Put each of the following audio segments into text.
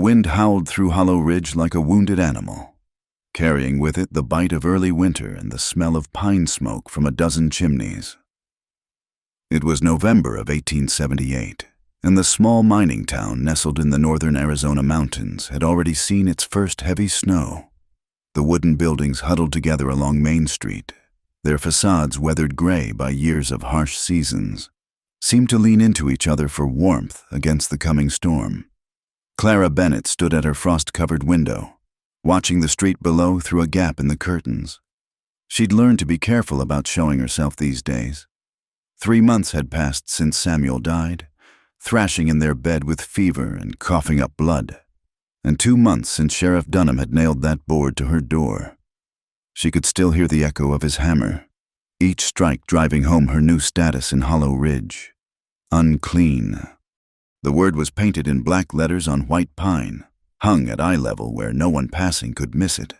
wind howled through Hollow Ridge like a wounded animal, carrying with it the bite of early winter and the smell of pine smoke from a dozen chimneys. It was November of 1878, and the small mining town nestled in the northern Arizona mountains had already seen its first heavy snow. The wooden buildings huddled together along Main Street, their facades weathered gray by years of harsh seasons, seemed to lean into each other for warmth against the coming storm. Clara Bennett stood at her frost-covered window, watching the street below through a gap in the curtains. She'd learned to be careful about showing herself these days. 3 months had passed since Samuel died, thrashing in their bed with fever and coughing up blood, and 2 months since Sheriff Dunham had nailed that board to her door. She could still hear the echo of his hammer, each strike driving home her new status in Hollow Ridge. Unclean. The word was painted in black letters on white pine, hung at eye level where no one passing could miss it.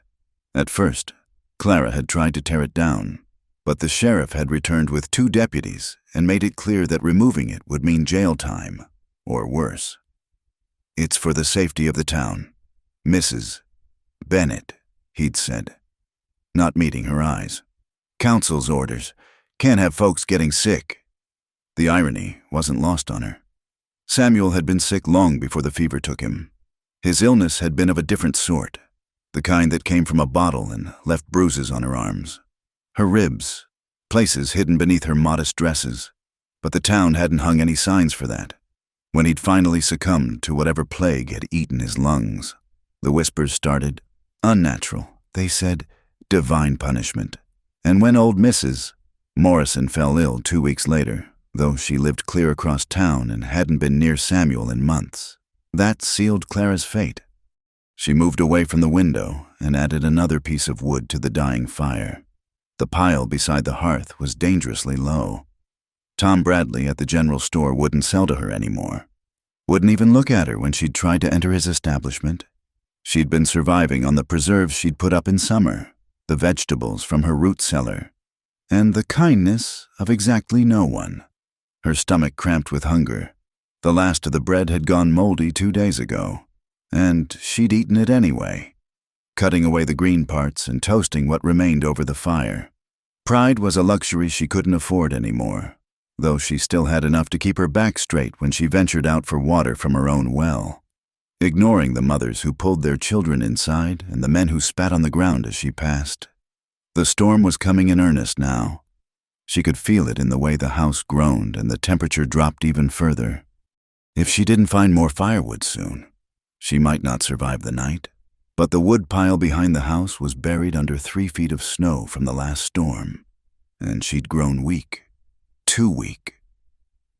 At first, Clara had tried to tear it down, but the sheriff had returned with 2 deputies and made it clear that removing it would mean jail time, or worse. "It's for the safety of the town. Mrs. Bennett," he'd said, not meeting her eyes. "Council's orders. Can't have folks getting sick." The irony wasn't lost on her. Samuel had been sick long before the fever took him. His illness had been of a different sort, the kind that came from a bottle and left bruises on her arms, her ribs, places hidden beneath her modest dresses. But the town hadn't hung any signs for that. When he'd finally succumbed to whatever plague had eaten his lungs, the whispers started. Unnatural, they said, divine punishment. And when old Mrs. Morrison fell ill 2 weeks later, though she lived clear across town and hadn't been near Samuel in months, that sealed Clara's fate. She moved away from the window and added another piece of wood to the dying fire. The pile beside the hearth was dangerously low. Tom Bradley at the general store wouldn't sell to her anymore. Wouldn't even look at her when she'd tried to enter his establishment. She'd been surviving on the preserves she'd put up in summer, the vegetables from her root cellar, and the kindness of exactly no one. Her stomach cramped with hunger. The last of the bread had gone moldy 2 days ago, and she'd eaten it anyway, cutting away the green parts and toasting what remained over the fire. Pride was a luxury she couldn't afford anymore, though she still had enough to keep her back straight when she ventured out for water from her own well, ignoring the mothers who pulled their children inside and the men who spat on the ground as she passed. The storm was coming in earnest now. She could feel it in the way the house groaned and the temperature dropped even further. If she didn't find more firewood soon, she might not survive the night. But the wood pile behind the house was buried under 3 feet of snow from the last storm, and she'd grown weak, too weak.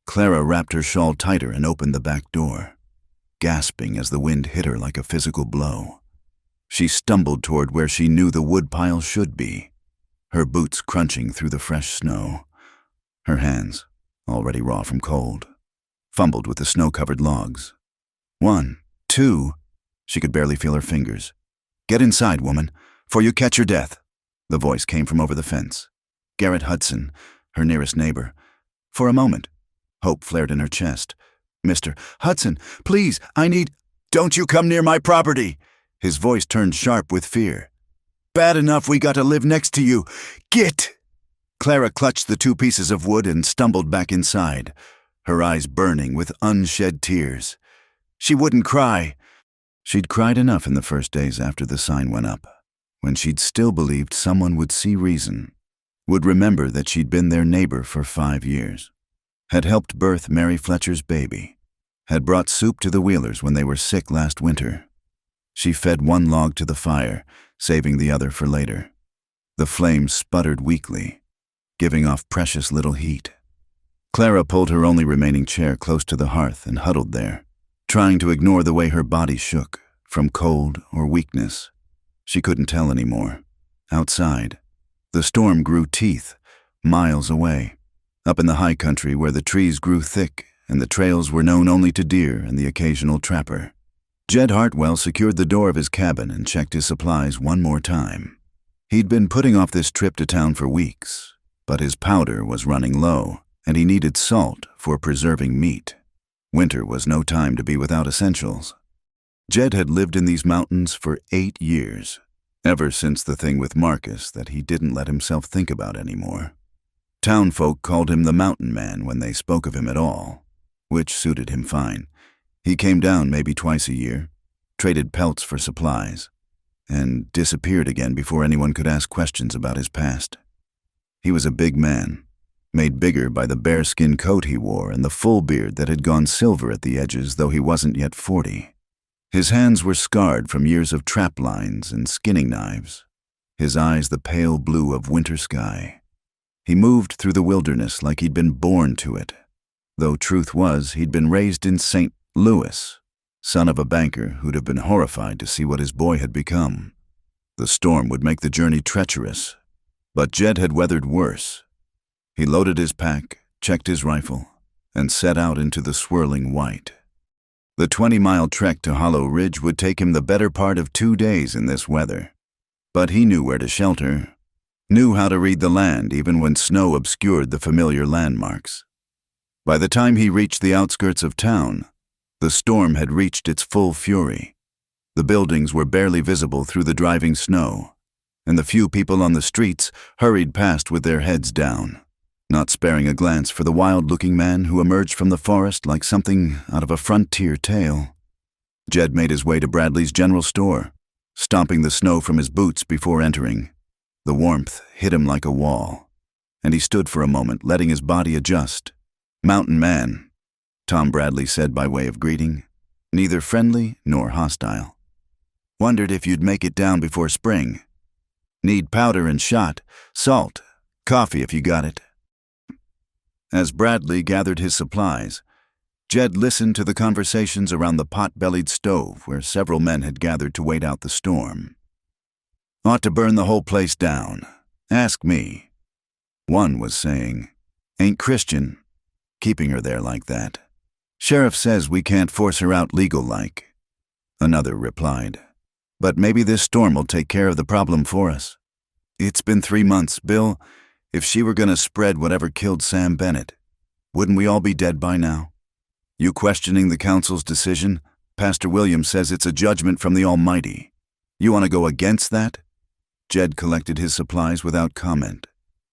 Clara wrapped her shawl tighter and opened the back door, gasping as the wind hit her like a physical blow. She stumbled toward where she knew the wood pile should be, her boots crunching through the fresh snow. Her hands, already raw from cold, fumbled with the snow-covered logs. 1, 2, she could barely feel her fingers. "Get inside, woman, for you catch your death." The voice came from over the fence. Garrett Hudson, her nearest neighbor. For a moment, hope flared in her chest. "Mr. Hudson, please, I need—" "Don't you come near my property!" His voice turned sharp with fear. "Bad enough we got to live next to you. Get!" Clara clutched the 2 pieces of wood and stumbled back inside, her eyes burning with unshed tears. She wouldn't cry. She'd cried enough in the first days after the sign went up, when she'd still believed someone would see reason, would remember that she'd been their neighbor for 5 years, had helped birth Mary Fletcher's baby, had brought soup to the Wheelers when they were sick last winter. She fed 1 log to the fire, saving the other for later. The flames sputtered weakly, giving off precious little heat. Clara pulled her only remaining chair close to the hearth and huddled there, trying to ignore the way her body shook, from cold or weakness. She couldn't tell anymore. Outside, the storm grew teeth, miles away, up in the high country where the trees grew thick and the trails were known only to deer and the occasional trapper. Jed Hartwell secured the door of his cabin and checked his supplies one more time. He'd been putting off this trip to town for weeks, but his powder was running low, and he needed salt for preserving meat. Winter was no time to be without essentials. Jed had lived in these mountains for 8 years, ever since the thing with Marcus that he didn't let himself think about anymore. Townfolk called him the Mountain Man when they spoke of him at all, which suited him fine. He came down maybe twice a year, traded pelts for supplies, and disappeared again before anyone could ask questions about his past. He was a big man, made bigger by the bearskin coat he wore and the full beard that had gone silver at the edges, though he wasn't yet 40. His hands were scarred from years of trap lines and skinning knives, his eyes the pale blue of winter sky. He moved through the wilderness like he'd been born to it, though truth was he'd been raised in St. Louis, son of a banker who'd have been horrified to see what his boy had become. The storm would make the journey treacherous, but Jed had weathered worse. He loaded his pack, checked his rifle, and set out into the swirling white. The 20-mile trek to Hollow Ridge would take him the better part of 2 days in this weather, but he knew where to shelter, knew how to read the land even when snow obscured the familiar landmarks. By the time he reached the outskirts of town, the storm had reached its full fury. The buildings were barely visible through the driving snow, and the few people on the streets hurried past with their heads down, not sparing a glance for the wild-looking man who emerged from the forest like something out of a frontier tale. Jed made his way to Bradley's general store, stomping the snow from his boots before entering. The warmth hit him like a wall, and he stood for a moment, letting his body adjust. "Mountain Man," Tom Bradley said by way of greeting, neither friendly nor hostile. "Wondered if you'd make it down before spring. Need powder and shot, salt, coffee if you got it." As Bradley gathered his supplies, Jed listened to the conversations around the pot-bellied stove where several men had gathered to wait out the storm. "Ought to burn the whole place down. Ask me." One was saying, "Ain't Christian, keeping her there like that. Sheriff says we can't force her out legal-like." Another replied, "But maybe this storm will take care of the problem for us. It's been 3 months, Bill. If she were gonna spread whatever killed Sam Bennett, wouldn't we all be dead by now? You questioning the council's decision? Pastor Williams says it's a judgment from the Almighty. You want to go against that?" Jed collected his supplies without comment,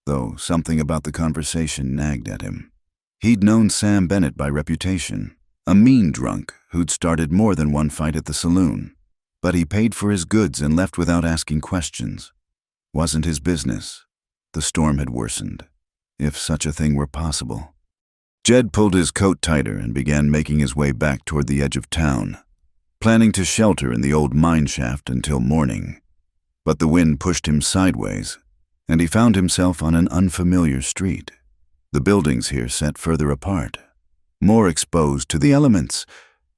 though something about the conversation nagged at him. He'd known Sam Bennett by reputation, a mean drunk who'd started more than one fight at the saloon, but he paid for his goods and left without asking questions. Wasn't his business. The storm had worsened, if such a thing were possible. Jed pulled his coat tighter and began making his way back toward the edge of town, planning to shelter in the old mine shaft until morning. But the wind pushed him sideways, and he found himself on an unfamiliar street. The buildings here set further apart, more exposed to the elements.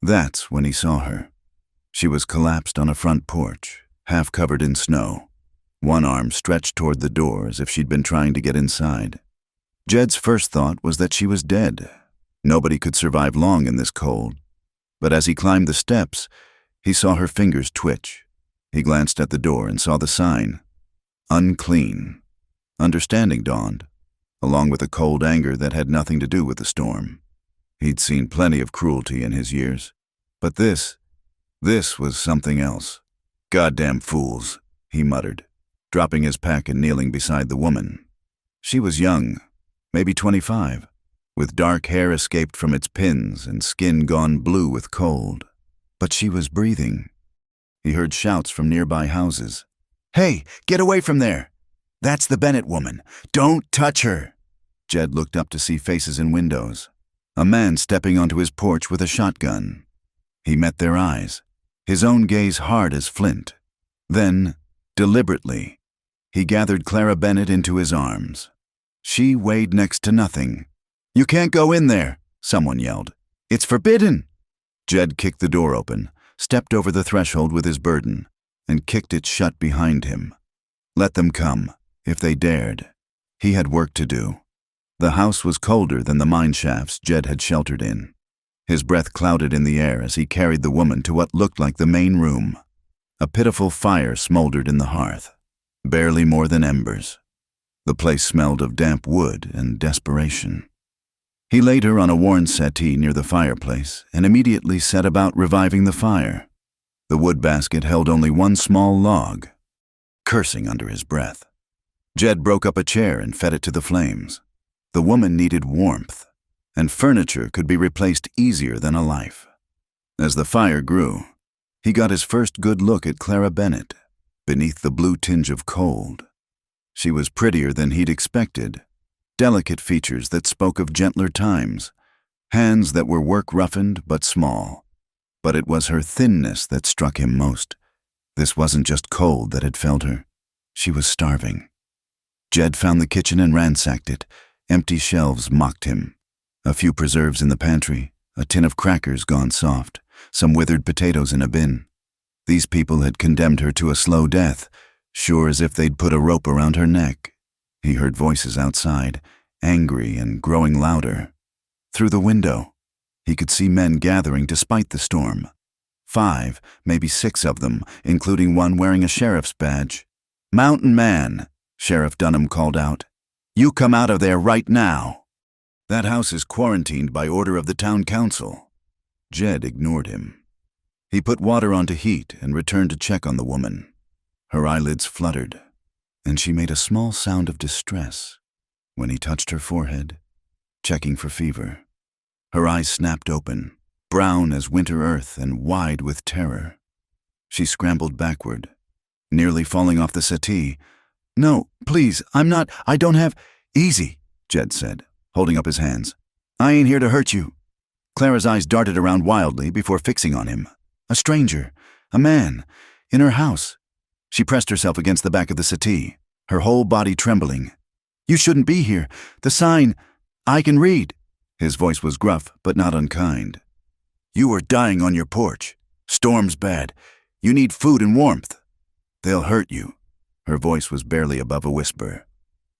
That's when he saw her. She was collapsed on a front porch, half covered in snow, one arm stretched toward the door as if she'd been trying to get inside. Jed's first thought was that she was dead. Nobody could survive long in this cold. But as he climbed the steps, he saw her fingers twitch. He glanced at the door and saw the sign, "Unclean." Understanding dawned, along with a cold anger that had nothing to do with the storm. He'd seen plenty of cruelty in his years, but this was something else. "Goddamn fools," he muttered, dropping his pack and kneeling beside the woman. She was young, maybe 25, with dark hair escaped from its pins and skin gone blue with cold. But she was breathing. He heard shouts from nearby houses. "Hey, get away from there! That's the Bennett woman. Don't touch her!" Jed looked up to see faces in windows. A man stepping onto his porch with a shotgun. He met their eyes, his own gaze hard as flint. Then, deliberately, he gathered Clara Bennett into his arms. She weighed next to nothing. "You can't go in there," someone yelled. "It's forbidden." Jed kicked the door open, stepped over the threshold with his burden, and kicked it shut behind him. Let them come, if they dared. He had work to do. The house was colder than the mine shafts Jed had sheltered in. His breath clouded in the air as he carried the woman to what looked like the main room. A pitiful fire smoldered in the hearth, barely more than embers. The place smelled of damp wood and desperation. He laid her on a worn settee near the fireplace and immediately set about reviving the fire. The wood basket held only one small log, cursing under his breath. Jed broke up a chair and fed it to the flames. The woman needed warmth, and furniture could be replaced easier than a life. As the fire grew, he got his first good look at Clara Bennett, beneath the blue tinge of cold. She was prettier than he'd expected, delicate features that spoke of gentler times, hands that were work-roughened but small. But it was her thinness that struck him most. This wasn't just cold that had felled her. She was starving. Jed found the kitchen and ransacked it. Empty shelves mocked him. A few preserves in the pantry, a tin of crackers gone soft, some withered potatoes in a bin. These people had condemned her to a slow death, sure as if they'd put a rope around her neck. He heard voices outside, angry and growing louder. Through the window, he could see men gathering despite the storm. 5, maybe 6 of them, including one wearing a sheriff's badge. "Mountain Man," Sheriff Dunham called out. "You come out of there right now. That house is quarantined by order of the town council." Jed ignored him. He put water on to heat and returned to check on the woman. Her eyelids fluttered, and she made a small sound of distress when he touched her forehead, checking for fever. Her eyes snapped open, brown as winter earth and wide with terror. She scrambled backward, nearly falling off the settee. "No, please, I don't have—" "Easy," Jed said, holding up his hands. "I ain't here to hurt you." Clara's eyes darted around wildly before fixing on him. A stranger, a man, in her house. She pressed herself against the back of the settee, her whole body trembling. "You shouldn't be here. The sign, I can read." His voice was gruff, but not unkind. "You are dying on your porch. Storm's bad. You need food and warmth. They'll hurt you." Her voice was barely above a whisper.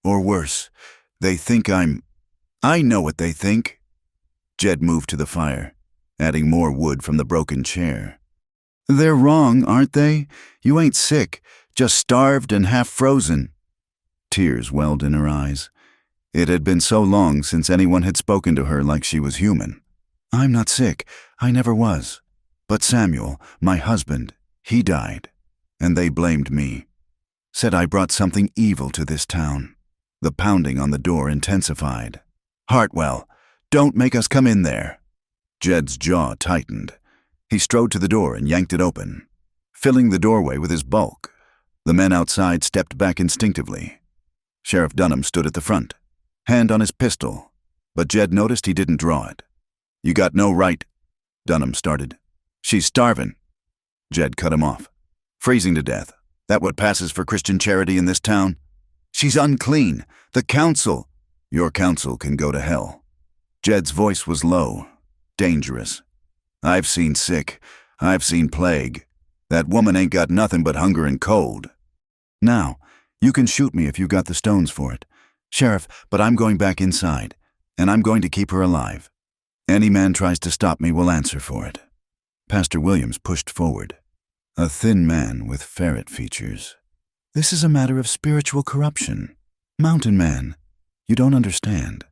"Or worse, they think I know what they think." Jed moved to the fire, adding more wood from the broken chair. "They're wrong, aren't they? You ain't sick, just starved and half frozen." Tears welled in her eyes. It had been so long since anyone had spoken to her like she was human. "I'm not sick. I never was. But Samuel, my husband, he died, and they blamed me. Said I brought something evil to this town." The pounding on the door intensified. "Hartwell, don't make us come in there." Jed's jaw tightened. He strode to the door and yanked it open, filling the doorway with his bulk. The men outside stepped back instinctively. Sheriff Dunham stood at the front, hand on his pistol, but Jed noticed he didn't draw it. "You got no right," Dunham started. "She's starving." Jed cut him off. "Freezing to death. That what passes for Christian charity in this town? She's unclean. The council—" "Your council can go to hell." Jed's voice was low, dangerous. "I've seen sick. I've seen plague. That woman ain't got nothing but hunger and cold." "Now, you can shoot me if you got the stones for it, Sheriff, but I'm going back inside, and I'm going to keep her alive. Any man tries to stop me will answer for it." Pastor Williams pushed forward, a thin man with ferret features. "This is a matter of spiritual corruption. Mountain Man, you don't understand."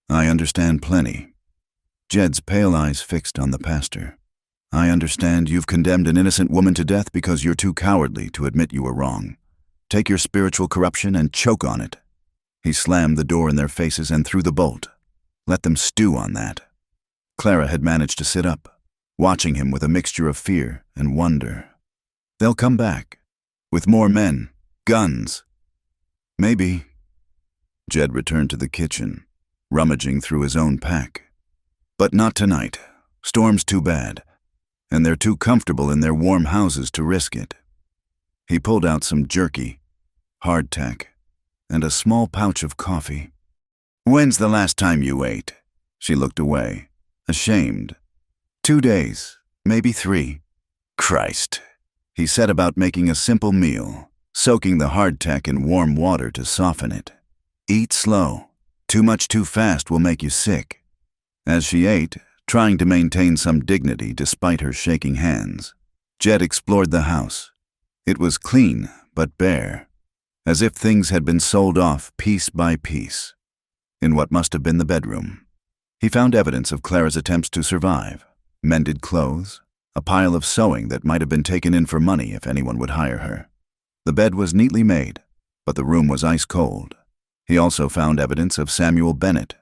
"I understand plenty." Jed's pale eyes fixed on the pastor. "I understand you've condemned an innocent woman to death because you're too cowardly to admit you were wrong. Take your spiritual corruption and choke on it." He slammed the door in their faces and threw the bolt. Let them stew on that. Clara had managed to sit up, watching him with a mixture of fear and wonder. "They'll come back, with more men, guns." "Maybe." Jed returned to the kitchen, rummaging through his own pack. "But not tonight. Storm's too bad, and they're too comfortable in their warm houses to risk it." He pulled out some jerky, hardtack, and a small pouch of coffee. "When's the last time you ate?" She looked away, ashamed. 2 days, maybe 3. "Christ." He set about making a simple meal, soaking the hardtack in warm water to soften it. "Eat slow. Too much too fast will make you sick." As she ate, trying to maintain some dignity despite her shaking hands, Jed explored the house. It was clean, but bare, as if things had been sold off piece by piece. In what must have been the bedroom, he found evidence of Clara's attempts to survive: mended clothes, a pile of sewing that might have been taken in for money if anyone would hire her. The bed was neatly made, but the room was ice cold. He also found evidence of Samuel Bennett.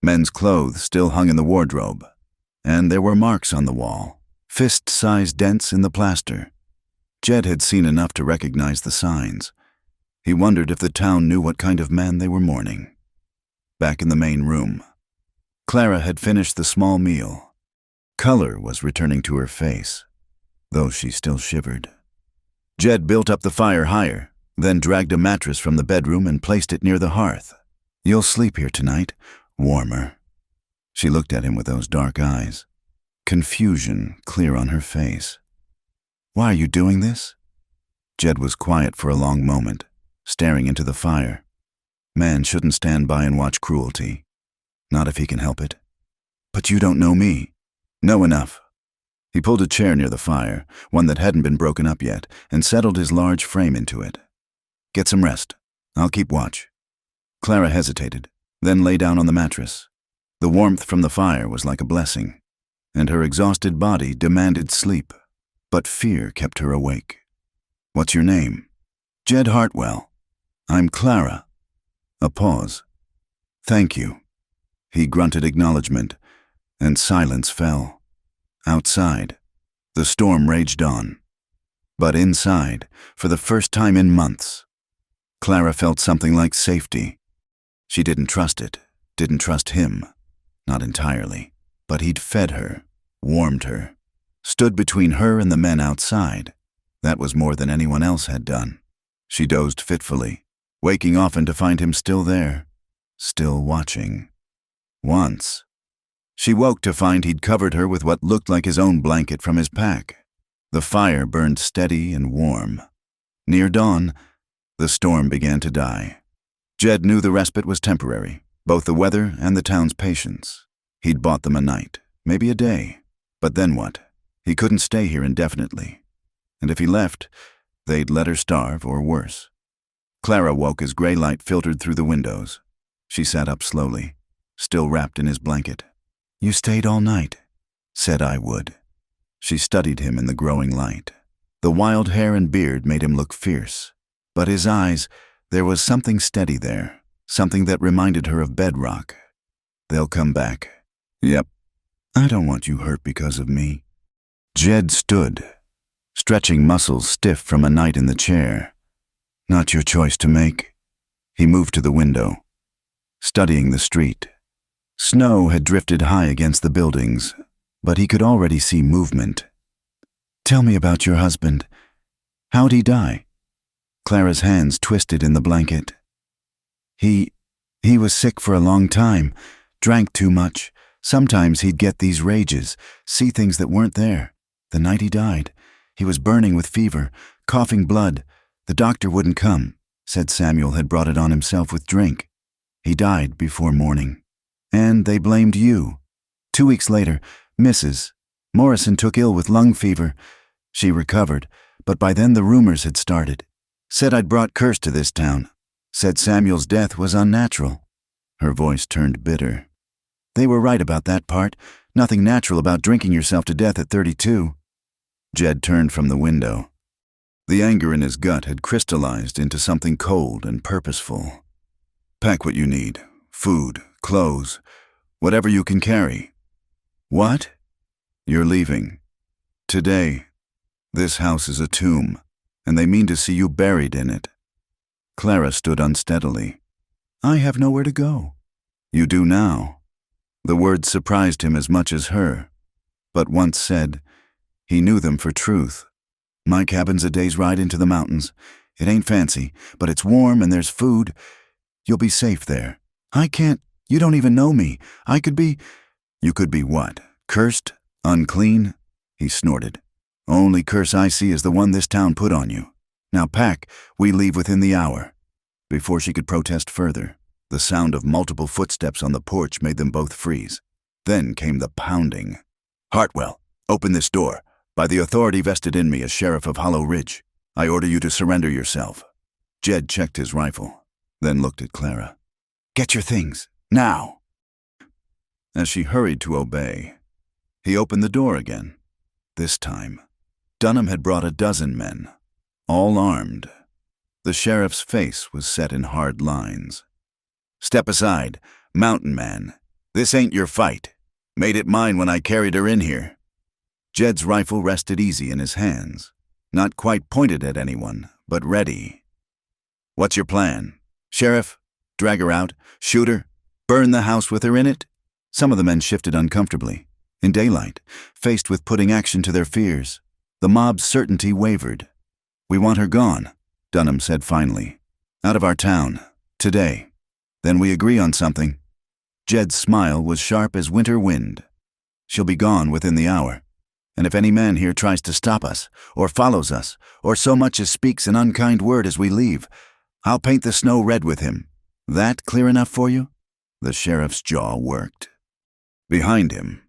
Men's clothes still hung in the wardrobe, and there were marks on the wall, fist-sized dents in the plaster. Jed had seen enough to recognize the signs. He wondered if the town knew what kind of man they were mourning. Back in the main room, Clara had finished the small meal. Color was returning to her face, though she still shivered. Jed built up the fire higher, then dragged a mattress from the bedroom and placed it near the hearth. "You'll sleep here tonight, warmer." She looked at him with those dark eyes, confusion clear on her face. "Why are you doing this?" Jed was quiet for a long moment, staring into the fire. Man shouldn't stand by and watch cruelty. Not if he can help it. "But you don't know me." "Know enough." He pulled a chair near the fire, one that hadn't been broken up yet, and settled his large frame into it. "Get some rest. I'll keep watch." Clara hesitated, then lay down on the mattress. The warmth from the fire was like a blessing, and her exhausted body demanded sleep, but fear kept her awake. "What's your name?" "Jed Hartwell." "I'm Clara." A pause. "Thank you." He grunted acknowledgement, and silence fell. Outside, the storm raged on. But inside, for the first time in months, Clara felt something like safety. She didn't trust it, didn't trust him. Not entirely. But he'd fed her, warmed her, stood between her and the men outside. That was more than anyone else had done. She dozed fitfully, waking often to find him still there, still watching. Once, she woke to find he'd covered her with what looked like his own blanket from his pack. The fire burned steady and warm. Near dawn, the storm began to die. Jed knew the respite was temporary, both the weather and the town's patience. He'd bought them a night, maybe a day. But then what? He couldn't stay here indefinitely. And if he left, they'd let her starve or worse. Clara woke as gray light filtered through the windows. She sat up slowly, still wrapped in his blanket. "You stayed all night," said I would. She studied him in the growing light. The wild hair and beard made him look fierce. But his eyes, there was something steady there, something that reminded her of bedrock. "They'll come back." "Yep." "I don't want you hurt because of me." Jed stood, stretching muscles stiff from a night in the chair. "Not your choice to make." He moved to the window, studying the street. Snow had drifted high against the buildings, but he could already see movement. "Tell me about your husband. How'd he die?" Clara's hands twisted in the blanket. He was sick for a long time, drank too much. Sometimes he'd get these rages, see things that weren't there. The night he died, he was burning with fever, coughing blood. The doctor wouldn't come, said Samuel had brought it on himself with drink. He died before morning. And they blamed you. 2 weeks later, Mrs. Morrison took ill with lung fever. She recovered, but by then the rumors had started. Said I'd brought curse to this town. Said Samuel's death was unnatural. Her voice turned bitter. They were right about that part. Nothing natural about drinking yourself to death at 32. Jed turned from the window. The anger in his gut had crystallized into something cold and purposeful. Pack what you need. Food, clothes, whatever you can carry. What? You're leaving. Today. This house is a tomb, and they mean to see you buried in it. Clara stood unsteadily. I have nowhere to go. You do now. The words surprised him as much as her, but once said, he knew them for truth. My cabin's a day's ride into the mountains. It ain't fancy, but it's warm and there's food. You'll be safe there. I can't. You don't even know me. I could be... You could be what? Cursed? Unclean? He snorted. Only curse I see is the one this town put on you. Now pack, we leave within the hour. Before she could protest further, the sound of multiple footsteps on the porch made them both freeze. Then came the pounding. Hartwell, open this door. By the authority vested in me as Sheriff of Hollow Ridge, I order you to surrender yourself. Jed checked his rifle, then looked at Clara. Get your things, now. As she hurried to obey, he opened the door again. this time. Dunham had brought 12 men, all armed. The sheriff's face was set in hard lines. "Step aside, mountain man. This ain't your fight. Made it mine when I carried her in here." Jed's rifle rested easy in his hands, not quite pointed at anyone, but ready. "What's your plan? Sheriff? Drag her out? Shoot her? Burn the house with her in it?" Some of the men shifted uncomfortably. In daylight, faced with putting action to their fears, the mob's certainty wavered. "We want her gone," Dunham said finally. "Out of our town. Today. Then we agree on something." Jed's smile was sharp as winter wind. "She'll be gone within the hour. And if any man here tries to stop us, or follows us, or so much as speaks an unkind word as we leave, I'll paint the snow red with him. That clear enough for you?" The sheriff's jaw worked. Behind him,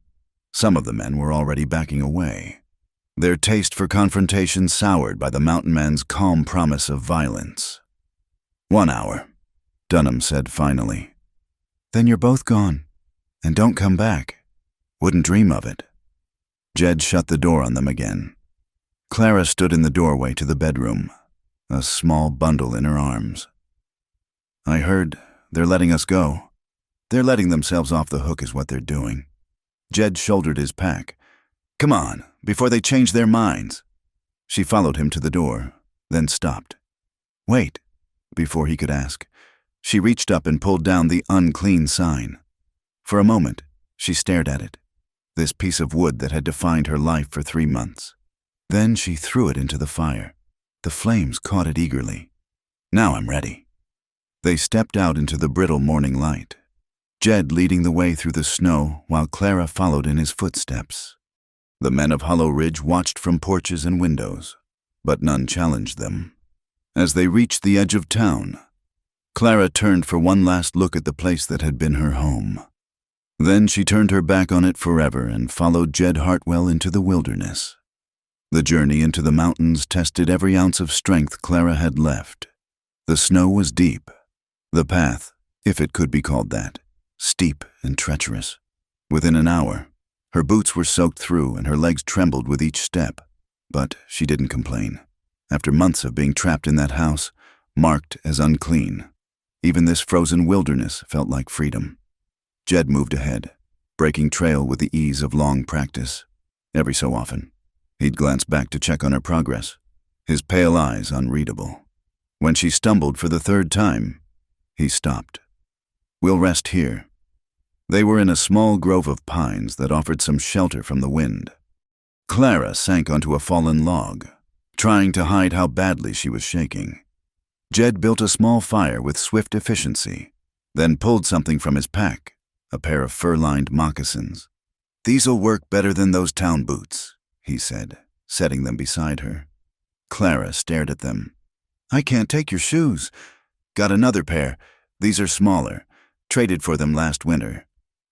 some of the men were already backing away, their taste for confrontation soured by the mountain man's calm promise of violence. "1 hour," Dunham said finally. "Then you're both gone. And don't come back. Wouldn't dream of it." Jed shut the door on them again. Clara stood in the doorway to the bedroom, a small bundle in her arms. "I heard they're letting us go. They're letting themselves off the hook is what they're doing." Jed shouldered his pack. "Come on, before they change their minds." She followed him to the door, then stopped. "Wait," before he could ask. She reached up and pulled down the Unclean sign. For a moment, she stared at it, this piece of wood that had defined her life for 3 months. Then she threw it into the fire. The flames caught it eagerly. "Now I'm ready." They stepped out into the brittle morning light, Jed leading the way through the snow while Clara followed in his footsteps. The men of Hollow Ridge watched from porches and windows, but none challenged them. As they reached the edge of town, Clara turned for one last look at the place that had been her home. Then she turned her back on it forever and followed Jed Hartwell into the wilderness. The journey into the mountains tested every ounce of strength Clara had left. The snow was deep. The path, if it could be called that, steep and treacherous. Within an hour, her boots were soaked through and her legs trembled with each step. But she didn't complain. After months of being trapped in that house, marked as unclean, even this frozen wilderness felt like freedom. Jed moved ahead, breaking trail with the ease of long practice. Every so often, he'd glance back to check on her progress, his pale eyes unreadable. When she stumbled for the 3rd time, he stopped. "We'll rest here." They were in a small grove of pines that offered some shelter from the wind. Clara sank onto a fallen log, trying to hide how badly she was shaking. Jed built a small fire with swift efficiency, then pulled something from his pack, a pair of fur-lined moccasins. "These'll work better than those town boots," he said, setting them beside her. Clara stared at them. "I can't take your shoes." "Got another pair. These are smaller. Traded for them last winter.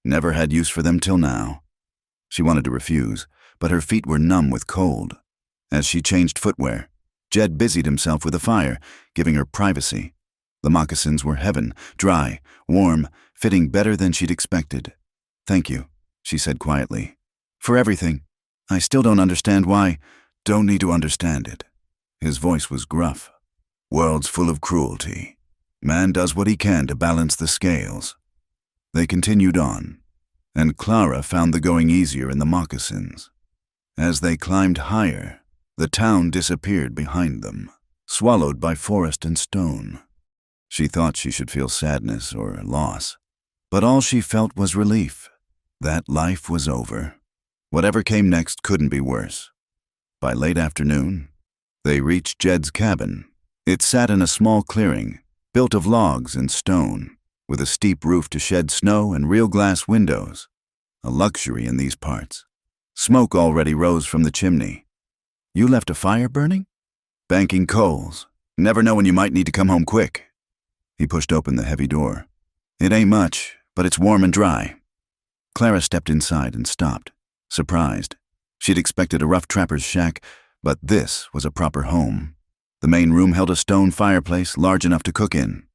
Never had use for them till now." She wanted to refuse, but her feet were numb with cold. As she changed footwear, Jed busied himself with the fire, giving her privacy. The moccasins were heaven, dry, warm, fitting better than she'd expected. "Thank you," she said quietly. "For everything. I still don't understand why." "Don't need to understand it." His voice was gruff. "World's full of cruelty. Man does what he can to balance the scales." They continued on, and Clara found the going easier in the moccasins. As they climbed higher, the town disappeared behind them, swallowed by forest and stone. She thought she should feel sadness or loss, but all she felt was relief. That life was over. Whatever came next couldn't be worse. By late afternoon, they reached Jed's cabin. It sat in a small clearing, built of logs and stone, with a steep roof to shed snow and real glass windows, a luxury in these parts. Smoke already rose from the chimney. "You left a fire burning?" "Banking coals. Never know when you might need to come home quick." He pushed open the heavy door. "It ain't much, but it's warm and dry." Clara stepped inside and stopped, surprised. She'd expected a rough trapper's shack, but this was a proper home. The main room held a stone fireplace large enough to cook in.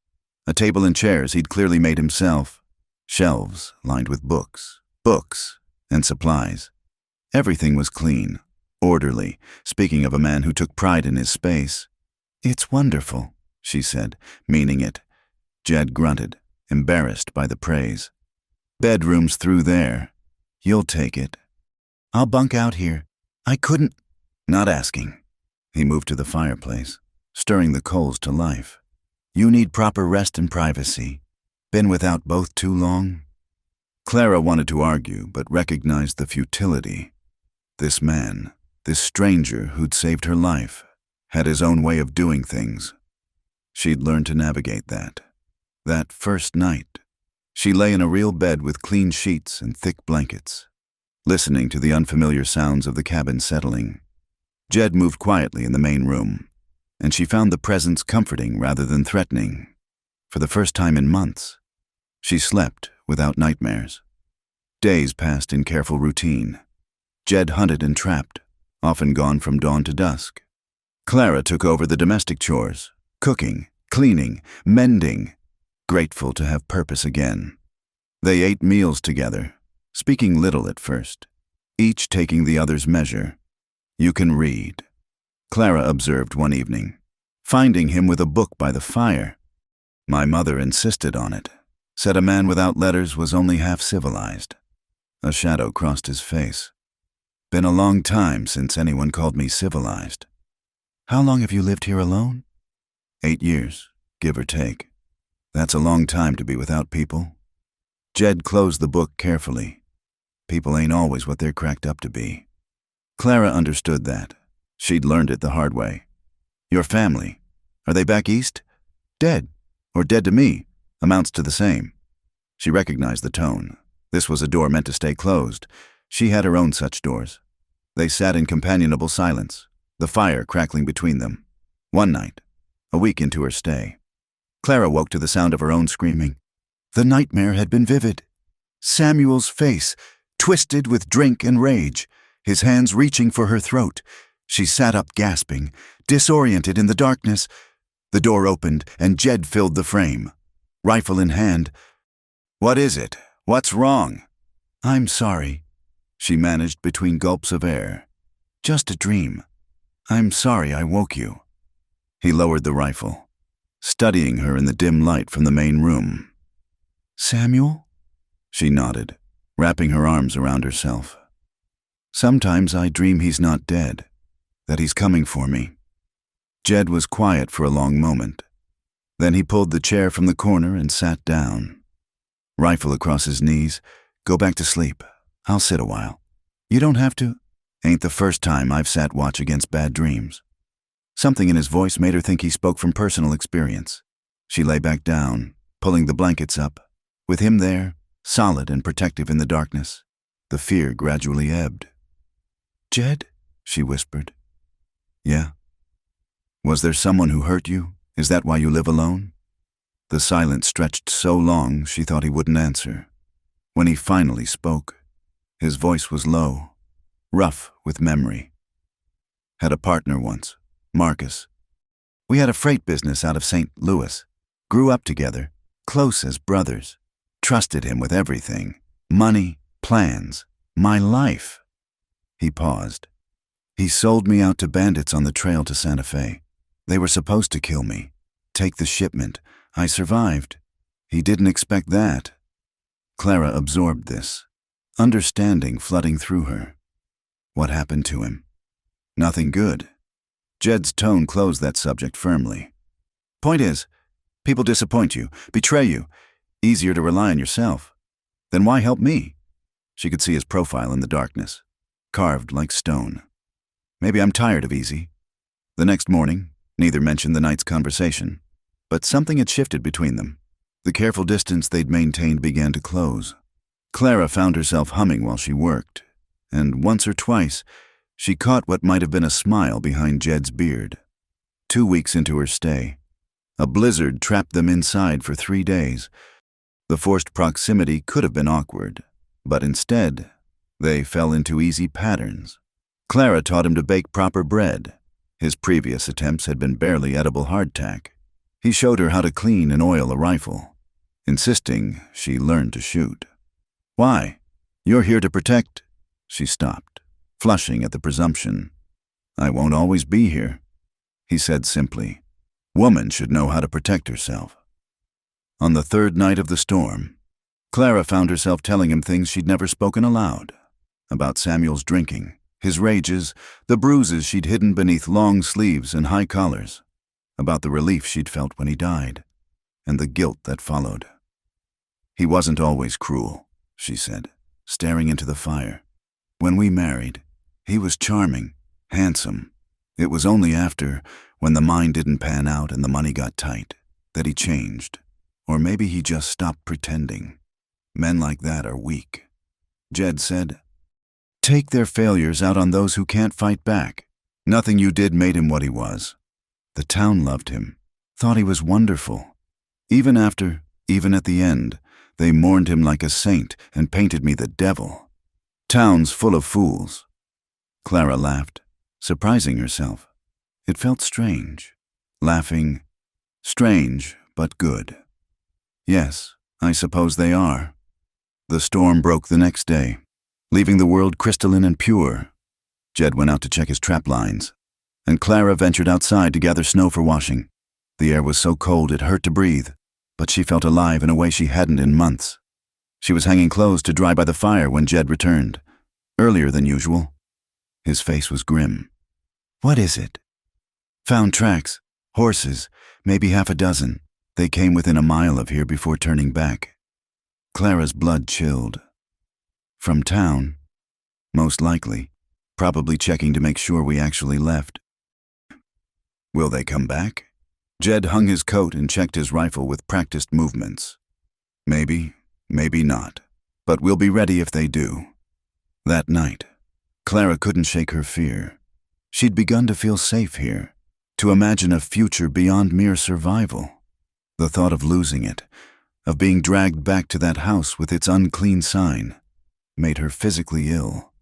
A table and chairs he'd clearly made himself. Shelves lined with books, and supplies. Everything was clean, orderly, speaking of a man who took pride in his space. "It's wonderful," she said, meaning it. Jed grunted, embarrassed by the praise. "Bedroom's through there. You'll take it." "I'll bunk out here. I couldn't—" "Not asking." He moved to the fireplace, stirring the coals to life. "You need proper rest and privacy. Been without both too long?" Clara wanted to argue, but recognized the futility. This man, this stranger who'd saved her life, had his own way of doing things. She'd learned to navigate that. That first night, she lay in a real bed with clean sheets and thick blankets, listening to the unfamiliar sounds of the cabin settling. Jed moved quietly in the main room, and she found the presence comforting rather than threatening. For the first time in months, she slept without nightmares. Days passed in careful routine. Jed hunted and trapped, often gone from dawn to dusk. Clara took over the domestic chores, cooking, cleaning, mending, grateful to have purpose again. They ate meals together, speaking little at first, each taking the other's measure. "You can read," Clara observed one evening, finding him with a book by the fire. "My mother insisted on it, said a man without letters was only half civilized." A shadow crossed his face. "Been a long time since anyone called me civilized." "How long have you lived here alone?" 8 years, give or take. That's a long time to be without people. Jed closed the book carefully. People ain't always what they're cracked up to be. Clara understood that. She'd learned it the hard way. "Your family, are they back east?" "Dead, or dead to me, amounts to the same." She recognized the tone. This was a door meant to stay closed. She had her own such doors. They sat in companionable silence, the fire crackling between them. One night, a week into her stay, Clara woke to the sound of her own screaming. The nightmare had been vivid. Samuel's face, twisted with drink and rage, his hands reaching for her throat. She sat up gasping, disoriented in the darkness. The door opened and Jed filled the frame, rifle in hand. "What is it? What's wrong?" "I'm sorry," she managed between gulps of air. "Just a dream. I'm sorry I woke you." He lowered the rifle, studying her in the dim light from the main room. "Samuel?" She nodded, wrapping her arms around herself. "Sometimes I dream he's not dead, that he's coming for me." Jed was quiet for a long moment. Then he pulled the chair from the corner and sat down. Rifle across his knees. "Go back to sleep. I'll sit a while." "You don't have to." "Ain't the first time I've sat watch against bad dreams." Something in his voice made her think he spoke from personal experience. She lay back down, pulling the blankets up. With him there, solid and protective in the darkness, the fear gradually ebbed. "Jed?" she whispered. "Yeah?" "Was there someone who hurt you? Is that why you live alone?" The silence stretched so long she thought he wouldn't answer. When he finally spoke, his voice was low, rough with memory. "Had a partner once, Marcus. We had a freight business out of St. Louis. Grew up together, close as brothers. Trusted him with everything. Money, plans, my life." He paused. "He sold me out to bandits on the trail to Santa Fe. They were supposed to kill me, take the shipment. I survived. He didn't expect that." Clara absorbed this, understanding flooding through her. What happened to him? Nothing good. Jed's tone closed that subject firmly. "Point is, people disappoint you, betray you. Easier to rely on yourself. Then why help me?" She could see his profile in the darkness, carved like stone. "Maybe I'm tired of easy." The next morning, neither mentioned the night's conversation, but something had shifted between them. The careful distance they'd maintained began to close. Clara found herself humming while she worked, and once or twice, she caught what might have been a smile behind Jed's beard. 2 weeks into her stay, a blizzard trapped them inside for 3 days. The forced proximity could have been awkward, but instead, they fell into easy patterns. Clara taught him to bake proper bread. His previous attempts had been barely edible hardtack. He showed her how to clean and oil a rifle, insisting she learn to shoot. "Why? You're here to protect—" She stopped, flushing at the presumption. "I won't always be here," he said simply. "Woman should know how to protect herself." On the third night of the storm, Clara found herself telling him things she'd never spoken aloud. About Samuel's drinking, his rages, the bruises she'd hidden beneath long sleeves and high collars. About the relief she'd felt when he died, and the guilt that followed. "He wasn't always cruel," she said, staring into the fire. "When we married, he was charming, handsome. It was only after, when the mine didn't pan out and the money got tight, that he changed. Or maybe he just stopped pretending. Men like that are weak." Jed said, "Take their failures out on those who can't fight back. Nothing you did made him what he was. The town loved him, thought he was wonderful. Even at the end, they mourned him like a saint and painted me the devil. Town's full of fools." Clara laughed, surprising herself. It felt strange. Laughing, strange but good. "Yes, I suppose they are." The storm broke the next day, leaving the world crystalline and pure. Jed went out to check his trap lines, and Clara ventured outside to gather snow for washing. The air was so cold it hurt to breathe, but she felt alive in a way she hadn't in months. She was hanging clothes to dry by the fire when Jed returned, earlier than usual. His face was grim. "What is it?" "Found tracks, horses, maybe half a dozen. They came within a mile of here before turning back." Clara's blood chilled. "From town?" "Most likely. Probably checking to make sure we actually left." "Will they come back?" Jed hung his coat and checked his rifle with practiced movements. "Maybe, maybe not. But we'll be ready if they do." That night, Clara couldn't shake her fear. She'd begun to feel safe here, to imagine a future beyond mere survival. The thought of losing it, of being dragged back to that house with its unclean sign, made her physically ill.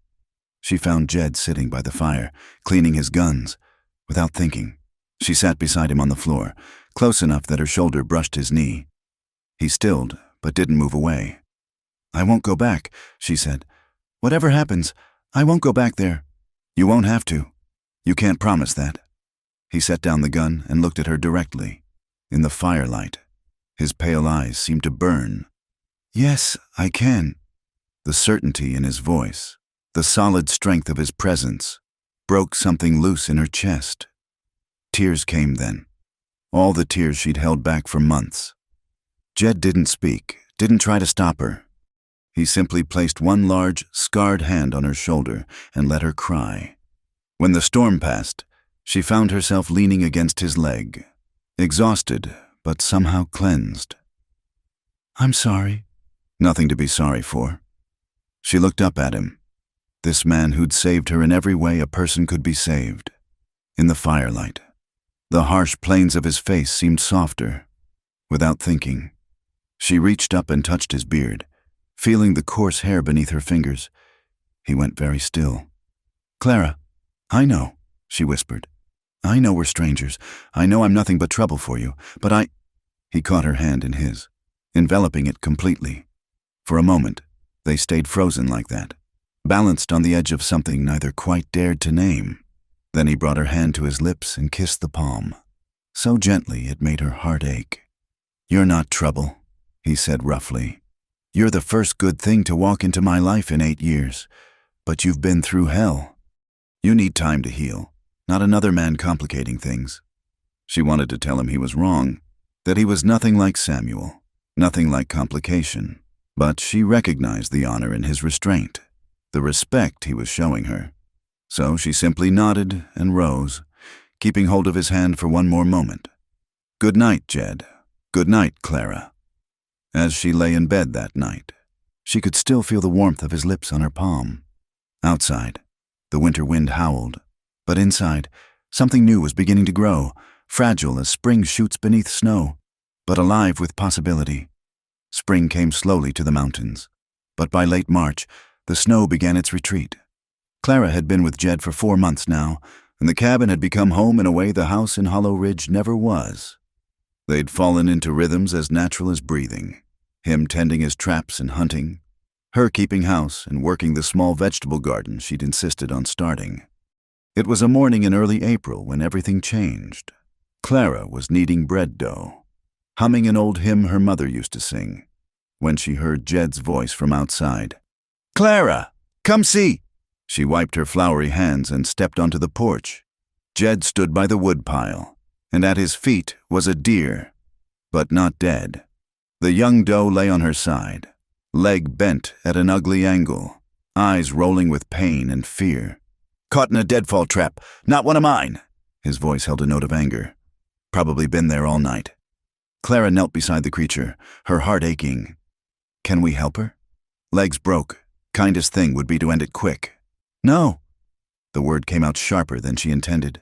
She found Jed sitting by the fire, cleaning his guns. Without thinking, she sat beside him on the floor, close enough that her shoulder brushed his knee. He stilled, but didn't move away. "I won't go back," she said. "Whatever happens, I won't go back there." "You won't have to. You can't promise that." He set down the gun and looked at her directly. In the firelight, his pale eyes seemed to burn. "Yes, I can." The certainty in his voice, the solid strength of his presence, broke something loose in her chest. Tears came then, all the tears she'd held back for months. Jed didn't speak, didn't try to stop her. He simply placed one large, scarred hand on her shoulder and let her cry. When the storm passed, she found herself leaning against his leg, exhausted, but somehow cleansed. "I'm sorry." "Nothing to be sorry for." She looked up at him, this man who'd saved her in every way a person could be saved. In the firelight, the harsh planes of his face seemed softer. Without thinking, she reached up and touched his beard, feeling the coarse hair beneath her fingers. He went very still. "Clara, I know," she whispered. "I know we're strangers. I know I'm nothing but trouble for you, but He caught her hand in his, enveloping it completely. For a moment, they stayed frozen like that, balanced on the edge of something neither quite dared to name. Then he brought her hand to his lips and kissed the palm, so gently it made her heart ache. "You're not trouble," he said roughly. "You're the first good thing to walk into my life in 8 years, but you've been through hell. You need time to heal, not another man complicating things." She wanted to tell him he was wrong, that he was nothing like Samuel, nothing like complication, but she recognized the honor in his restraint, the respect he was showing her. So she simply nodded and rose, keeping hold of his hand for one more moment. "Good night, Jed. Good night, Clara." As she lay in bed that night, she could still feel the warmth of his lips on her palm. Outside, the winter wind howled, but inside, something new was beginning to grow, fragile as spring shoots beneath snow, but alive with possibility. Spring came slowly to the mountains, but by late March, the snow began its retreat. Clara had been with Jed for 4 months now, and the cabin had become home in a way the house in Hollow Ridge never was. They'd fallen into rhythms as natural as breathing, him tending his traps and hunting, her keeping house and working the small vegetable garden she'd insisted on starting. It was a morning in early April when everything changed. Clara was kneading bread dough, humming an old hymn her mother used to sing, when she heard Jed's voice from outside. "Clara, come see!" She wiped her floury hands and stepped onto the porch. Jed stood by the woodpile, and at his feet was a deer, but not dead. The young doe lay on her side, leg bent at an ugly angle, eyes rolling with pain and fear. "Caught in a deadfall trap, not one of mine." His voice held a note of anger. "Probably been there all night." Clara knelt beside the creature, her heart aching. "Can we help her?" "Legs broke. Kindest thing would be to end it quick." "No." The word came out sharper than she intended.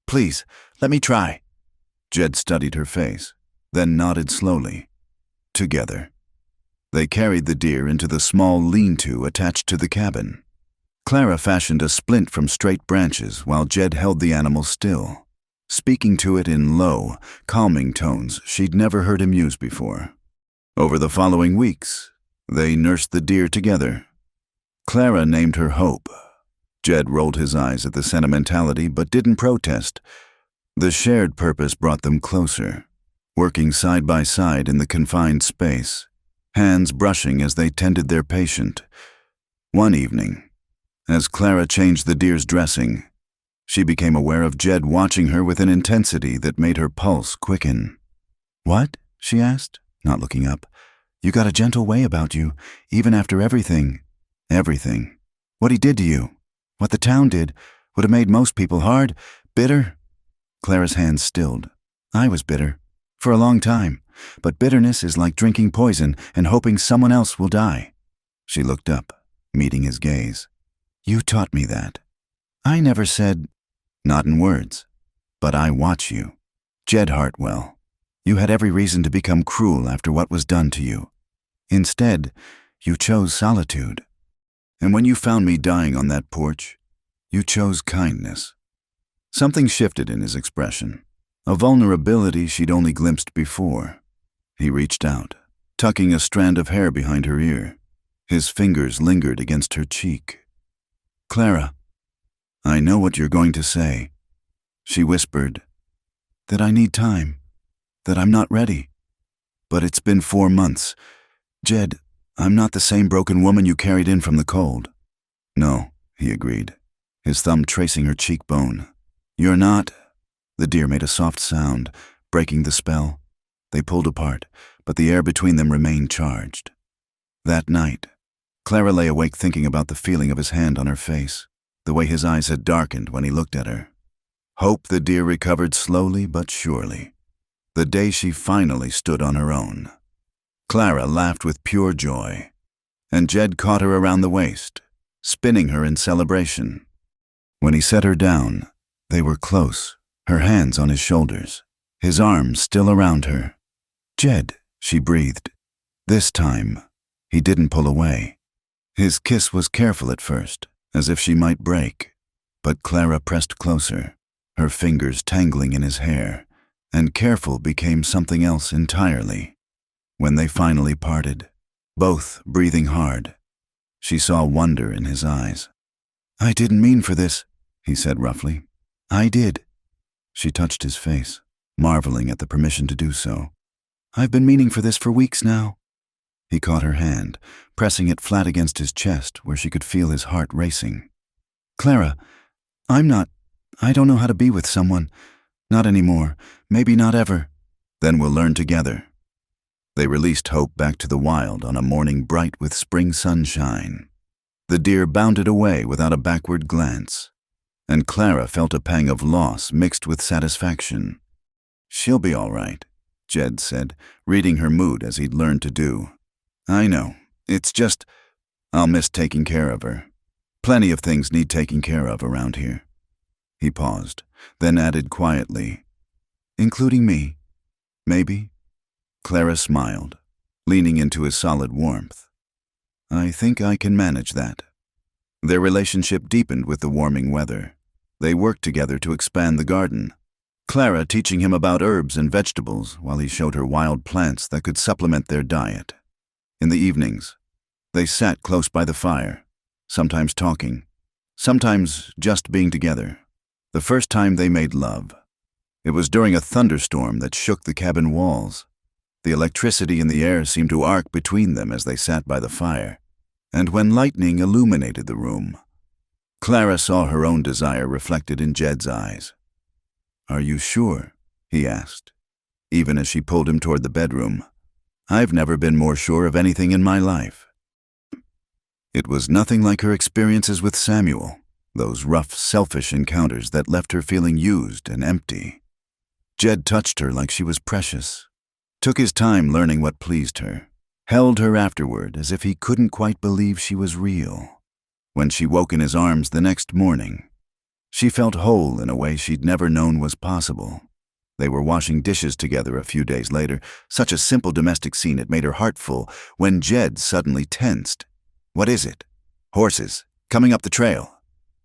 "Please, let me try." Jed studied her face, then nodded slowly. Together, they carried the deer into the small lean-to attached to the cabin. Clara fashioned a splint from straight branches while Jed held the animal still, speaking to it in low, calming tones she'd never heard him use before. Over the following weeks, they nursed the deer together. Clara named her Hope. Jed rolled his eyes at the sentimentality but didn't protest. The shared purpose brought them closer, working side by side in the confined space, hands brushing as they tended their patient. One evening, as Clara changed the deer's dressing, she became aware of Jed watching her with an intensity that made her pulse quicken. "What?" she asked, not looking up. "You got a gentle way about you, even after everything." "Everything. What he did to you, what the town did, would have made most people hard, bitter." Clara's hands stilled. "I was bitter. For a long time. But bitterness is like drinking poison and hoping someone else will die." She looked up, meeting his gaze. "You taught me that." "I never said—" "Not in words. But I watch you. Jed Hartwell, you had every reason to become cruel after what was done to you. Instead, you chose solitude. And when you found me dying on that porch, you chose kindness." Something shifted in his expression, a vulnerability she'd only glimpsed before. He reached out, tucking a strand of hair behind her ear. His fingers lingered against her cheek. "Clara, I know what you're going to say." She whispered, "That I need time, that I'm not ready. But it's been 4 months. Jed, I'm not the same broken woman you carried in from the cold." "No," he agreed, his thumb tracing her cheekbone. "You're not—" The deer made a soft sound, breaking the spell. They pulled apart, but the air between them remained charged. That night, Clara lay awake thinking about the feeling of his hand on her face, the way his eyes had darkened when he looked at her. Hope the deer recovered slowly but surely, the day she finally stood on her own. Clara laughed with pure joy, and Jed caught her around the waist, spinning her in celebration. When he set her down, they were close, her hands on his shoulders, his arms still around her. "Jed," she breathed. This time, he didn't pull away. His kiss was careful at first, as if she might break, but Clara pressed closer, her fingers tangling in his hair, and careful became something else entirely. When they finally parted, both breathing hard, she saw wonder in his eyes. "I didn't mean for this," he said roughly. "I did." She touched his face, marveling at the permission to do so. "I've been meaning for this for weeks now." He caught her hand, pressing it flat against his chest where she could feel his heart racing. "Clara, I don't know how to be with someone. Not anymore. Maybe not ever." "Then we'll learn together." They released Hope back to the wild on a morning bright with spring sunshine. The deer bounded away without a backward glance, and Clara felt a pang of loss mixed with satisfaction. "She'll be all right," Jed said, reading her mood as he'd learned to do. "I know. It's just, I'll miss taking care of her. Plenty of things need taking care of around here." He paused, then added quietly, "Including me, maybe?" Clara smiled, leaning into his solid warmth. "I think I can manage that." Their relationship deepened with the warming weather. They worked together to expand the garden, Clara teaching him about herbs and vegetables while he showed her wild plants that could supplement their diet. In the evenings, They sat close by the fire, sometimes talking, sometimes just being together. The first time they made love. It was during a thunderstorm that shook the cabin walls. The electricity in the air seemed to arc between them as they sat by the fire, and when lightning illuminated the room, Clara saw her own desire reflected in Jed's eyes. "Are you sure?" he asked, even as she pulled him toward the bedroom. "I've never been more sure of anything in my life." It was nothing like her experiences with Samuel, those rough, selfish encounters that left her feeling used and empty. Jed touched her like she was precious, took his time learning what pleased her, held her afterward as if he couldn't quite believe she was real. When she woke in his arms the next morning, she felt whole in a way she'd never known was possible. They were washing dishes together a few days later, such a simple domestic scene it made her heart full, when Jed suddenly tensed. "What is it?" "Horses, coming up the trail."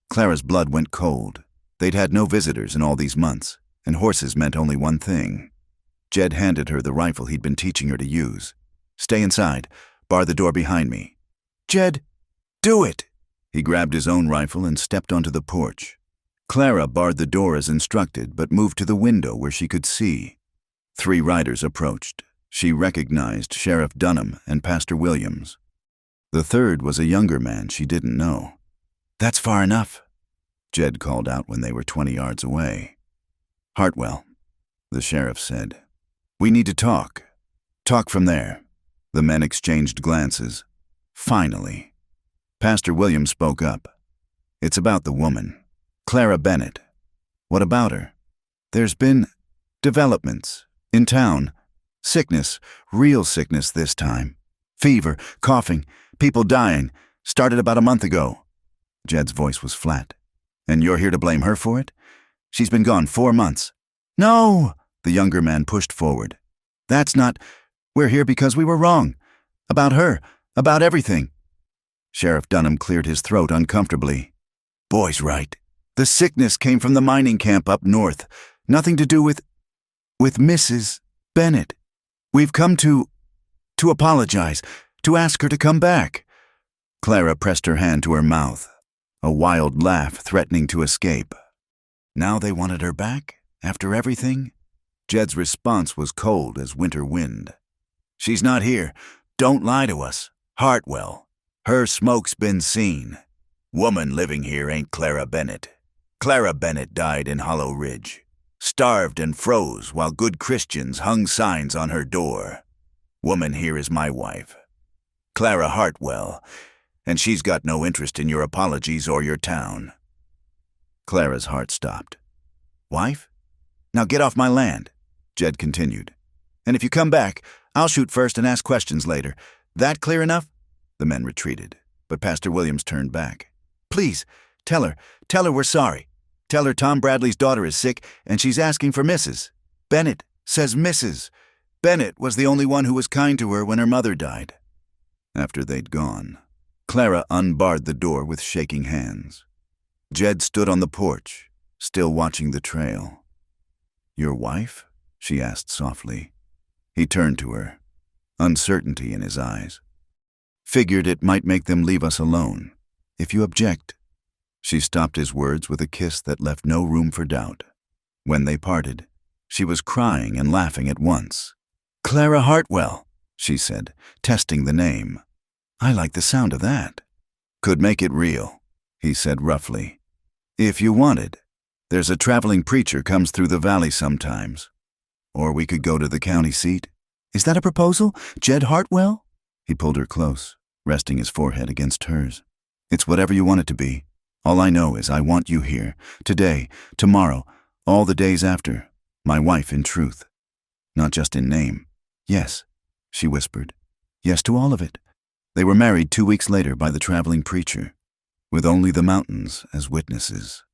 Clara's blood went cold. They'd had no visitors in all these months, and horses meant only one thing. Jed handed her the rifle he'd been teaching her to use. "Stay inside. Bar the door behind me." "Jed, do it!" He grabbed his own rifle and stepped onto the porch. Clara barred the door as instructed, but moved to the window where she could see. 3 riders approached. She recognized Sheriff Dunham and Pastor Williams. The third was a younger man she didn't know. "That's far enough," Jed called out when they were 20 yards away. "Hartwell," the sheriff said. "We need to talk. Talk from there." The men exchanged glances. Finally, Pastor Williams spoke up. "It's about the woman, Clara Bennett." "What about her?" "There's been developments in town. Sickness, real sickness this time. Fever, coughing, people dying. Started about a month ago." Jed's voice was flat. "And you're here to blame her for it? She's been gone 4 months." "No!" The younger man pushed forward. "That's not... We're here because we were wrong. About her. About everything." Sheriff Dunham cleared his throat uncomfortably. "Boy's right. The sickness came from the mining camp up north. Nothing to do with Mrs. Bennett. We've come to apologize, to ask her to come back." Clara pressed her hand to her mouth, a wild laugh threatening to escape. Now they wanted her back? After everything? Jed's response was cold as winter wind. "She's not here. Don't lie to us. Hartwell. Her smoke's been seen. Woman living here ain't Clara Bennett. Clara Bennett died in Hollow Ridge. Starved and froze while good Christians hung signs on her door. Woman here is my wife, Clara Hartwell, and she's got no interest in your apologies or your town." Clara's heart stopped. "Wife? Now get off my land," Jed continued. "And if you come back, I'll shoot first and ask questions later. That clear enough?" The men retreated, but Pastor Williams turned back. "Please, tell her we're sorry. Tell her Tom Bradley's daughter is sick and she's asking for Mrs. Bennett. Says Mrs. Bennett was the only one who was kind to her when her mother died." After they'd gone, Clara unbarred the door with shaking hands. Jed stood on the porch, still watching the trail. "Your wife?" she asked softly. He turned to her, uncertainty in his eyes. "Figured it might make them leave us alone. If you object." She stopped his words with a kiss that left no room for doubt. When they parted, she was crying and laughing at once. "Clara Hartwell," she said, testing the name. "I like the sound of that." "Could make it real," he said roughly. "If you wanted. There's a traveling preacher comes through the valley sometimes. Or we could go to the county seat." "Is that a proposal? Jed Hartwell?" He pulled her close, resting his forehead against hers. "It's whatever you want it to be. All I know is I want you here, today, tomorrow, all the days after, my wife in truth. Not just in name. Yes," she whispered. "Yes to all of it." They were married 2 weeks later by the traveling preacher, with only the mountains as witnesses.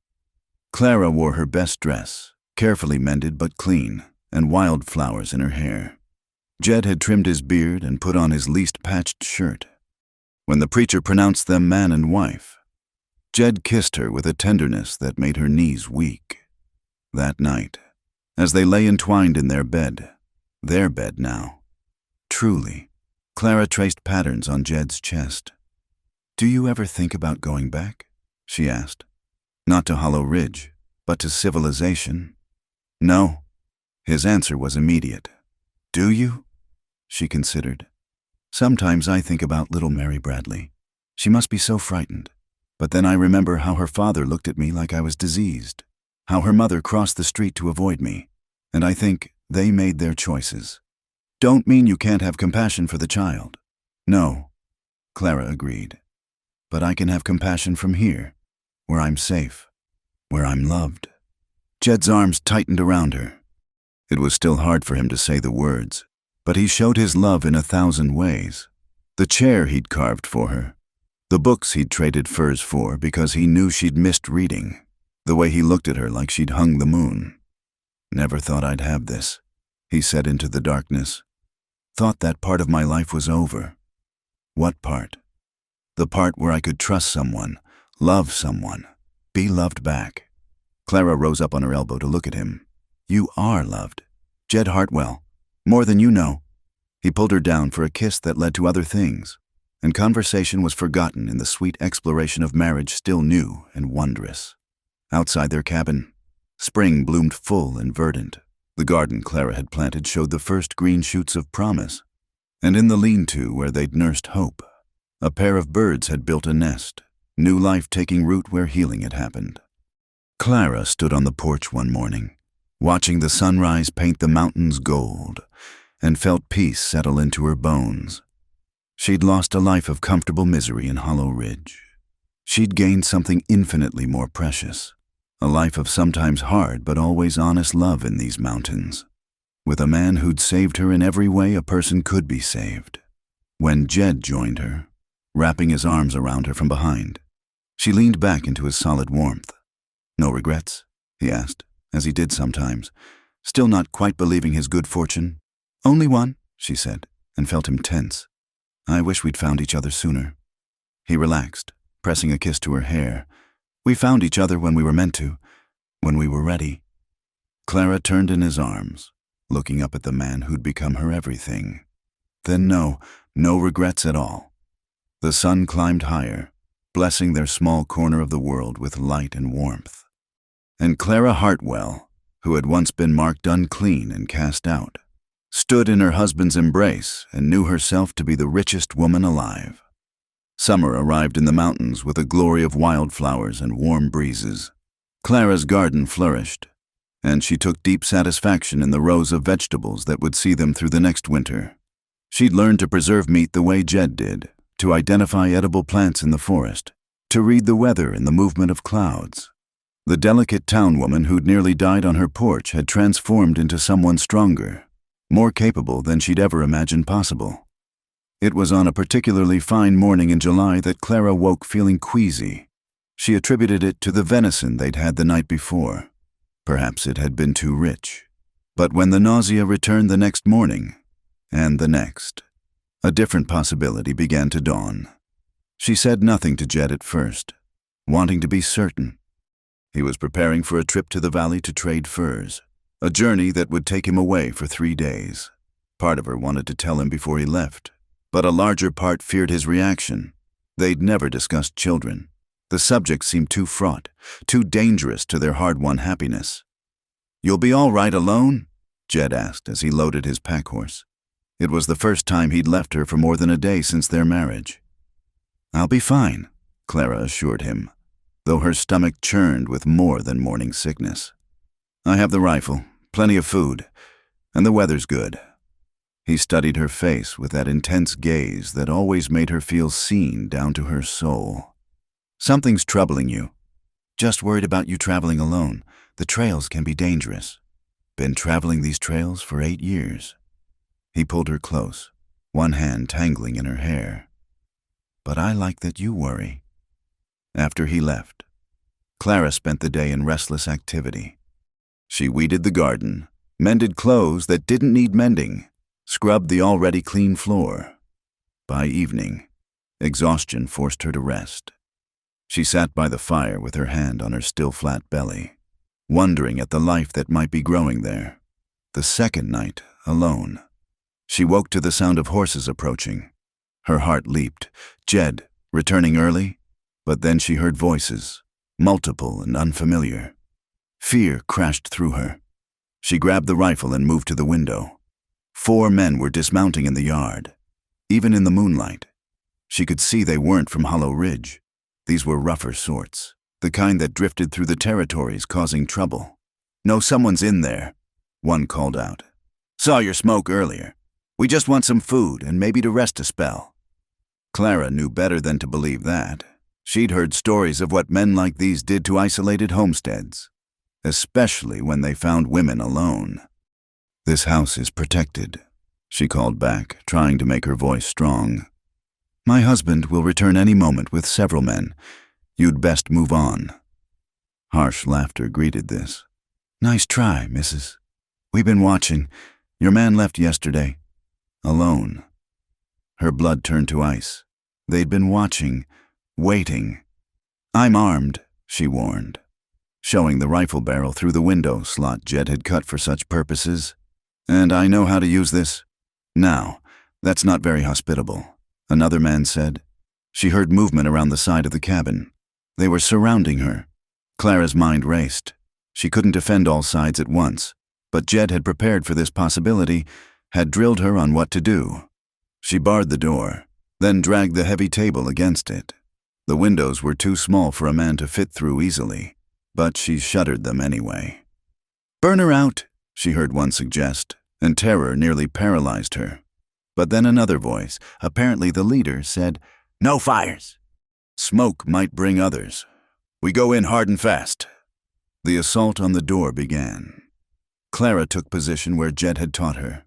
Clara wore her best dress, carefully mended but clean, and wildflowers in her hair. Jed had trimmed his beard and put on his least patched shirt. When the preacher pronounced them man and wife, Jed kissed her with a tenderness that made her knees weak. That night, as they lay entwined in their bed now, truly, Clara traced patterns on Jed's chest. "Do you ever think about going back?" she asked. "Not to Hollow Ridge, but to civilization?" "No." His answer was immediate. "Do you?" She considered. "Sometimes I think about little Mary Bradley. She must be so frightened. But then I remember how her father looked at me like I was diseased, how her mother crossed the street to avoid me, and I think they made their choices. Don't mean you can't have compassion for the child." "No," Clara agreed. "But I can have compassion from here, where I'm safe, where I'm loved." Jed's arms tightened around her. It was still hard for him to say the words, but he showed his love in 1,000 ways. The chair he'd carved for her, the books he'd traded furs for because he knew she'd missed reading, the way he looked at her like she'd hung the moon. "Never thought I'd have this," he said into the darkness. "Thought that part of my life was over." "What part?" "The part where I could trust someone, love someone, be loved back." Clara rose up on her elbow to look at him. "You are loved, Jed Hartwell, more than you know." He pulled her down for a kiss that led to other things, and conversation was forgotten in the sweet exploration of marriage still new and wondrous. Outside their cabin, spring bloomed full and verdant. The garden Clara had planted showed the first green shoots of promise, and in the lean-to where they'd nursed hope, a pair of birds had built a nest, new life taking root where healing had happened. Clara stood on the porch one morning, watching the sunrise paint the mountains gold, and felt peace settle into her bones. She'd lost a life of comfortable misery in Hollow Ridge. She'd gained something infinitely more precious, a life of sometimes hard but always honest love in these mountains, with a man who'd saved her in every way a person could be saved. When Jed joined her, wrapping his arms around her from behind, she leaned back into his solid warmth. "No regrets?" he asked, as he did sometimes, still not quite believing his good fortune. "Only one," she said, and felt him tense. "I wish we'd found each other sooner." He relaxed, pressing a kiss to her hair. "We found each other when we were meant to, when we were ready." Clara turned in his arms, looking up at the man who'd become her everything. Then no regrets at all. The sun climbed higher, blessing their small corner of the world with light and warmth. And Clara Hartwell, who had once been marked unclean and cast out, stood in her husband's embrace and knew herself to be the richest woman alive. Summer arrived in the mountains with a glory of wildflowers and warm breezes. Clara's garden flourished, and she took deep satisfaction in the rows of vegetables that would see them through the next winter. She'd learned to preserve meat the way Jed did, to identify edible plants in the forest, to read the weather and the movement of clouds. The delicate town woman who'd nearly died on her porch had transformed into someone stronger, more capable than she'd ever imagined possible. It was on a particularly fine morning in July that Clara woke feeling queasy. She attributed it to the venison they'd had the night before. Perhaps it had been too rich. But when the nausea returned the next morning, and the next, a different possibility began to dawn. She said nothing to Jed at first, wanting to be certain. He was preparing for a trip to the valley to trade furs, a journey that would take him away for 3 days. Part of her wanted to tell him before he left, but a larger part feared his reaction. They'd never discussed children. The subject seemed too fraught, too dangerous to their hard-won happiness. "You'll be all right alone?" Jed asked as he loaded his pack horse. It was the first time he'd left her for more than a day since their marriage. "I'll be fine," Clara assured him, though her stomach churned with more than morning sickness. "I have the rifle, plenty of food, and the weather's good." He studied her face with that intense gaze that always made her feel seen down to her soul. "Something's troubling you." "Just worried about you traveling alone. The trails can be dangerous." "Been traveling these trails for 8 years." He pulled her close, one hand tangling in her hair. "But I like that you worry." After he left, Clara spent the day in restless activity. She weeded the garden, mended clothes that didn't need mending, scrubbed the already clean floor. By evening, exhaustion forced her to rest. She sat by the fire with her hand on her still flat belly, wondering at the life that might be growing there. The second night, alone, She woke to the sound of horses approaching. Her heart leaped. Jed, returning early? But then she heard voices, multiple and unfamiliar. Fear crashed through her. She grabbed the rifle and moved to the window. 4 men were dismounting in the yard. Even in the moonlight, she could see they weren't from Hollow Ridge. These were rougher sorts, the kind that drifted through the territories causing trouble. "No, someone's in there," one called out. "Saw your smoke earlier. We just want some food and maybe to rest a spell." Clara knew better than to believe that. She'd heard stories of what men like these did to isolated homesteads, especially when they found women alone. "This house is protected," she called back, trying to make her voice strong. "My husband will return any moment with several men. You'd best move on." Harsh laughter greeted this. "Nice try, Mrs. We've been watching. Your man left yesterday. Alone." Her blood turned to ice. They'd been watching, waiting. "I'm armed," she warned, showing the rifle barrel through the window slot Jed had cut for such purposes. "And I know how to use this." "Now, that's not very hospitable," another man said. She heard movement around the side of the cabin. They were surrounding her. Clara's mind raced. She couldn't defend all sides at once, but Jed had prepared for this possibility, had drilled her on what to do. She barred the door, then dragged the heavy table against it. The windows were too small for a man to fit through easily, but she shuttered them anyway. "Burn her out," she heard one suggest, and terror nearly paralyzed her. But then another voice, apparently the leader, said, "No fires. Smoke might bring others. We go in hard and fast." The assault on the door began. Clara took position where Jed had taught her,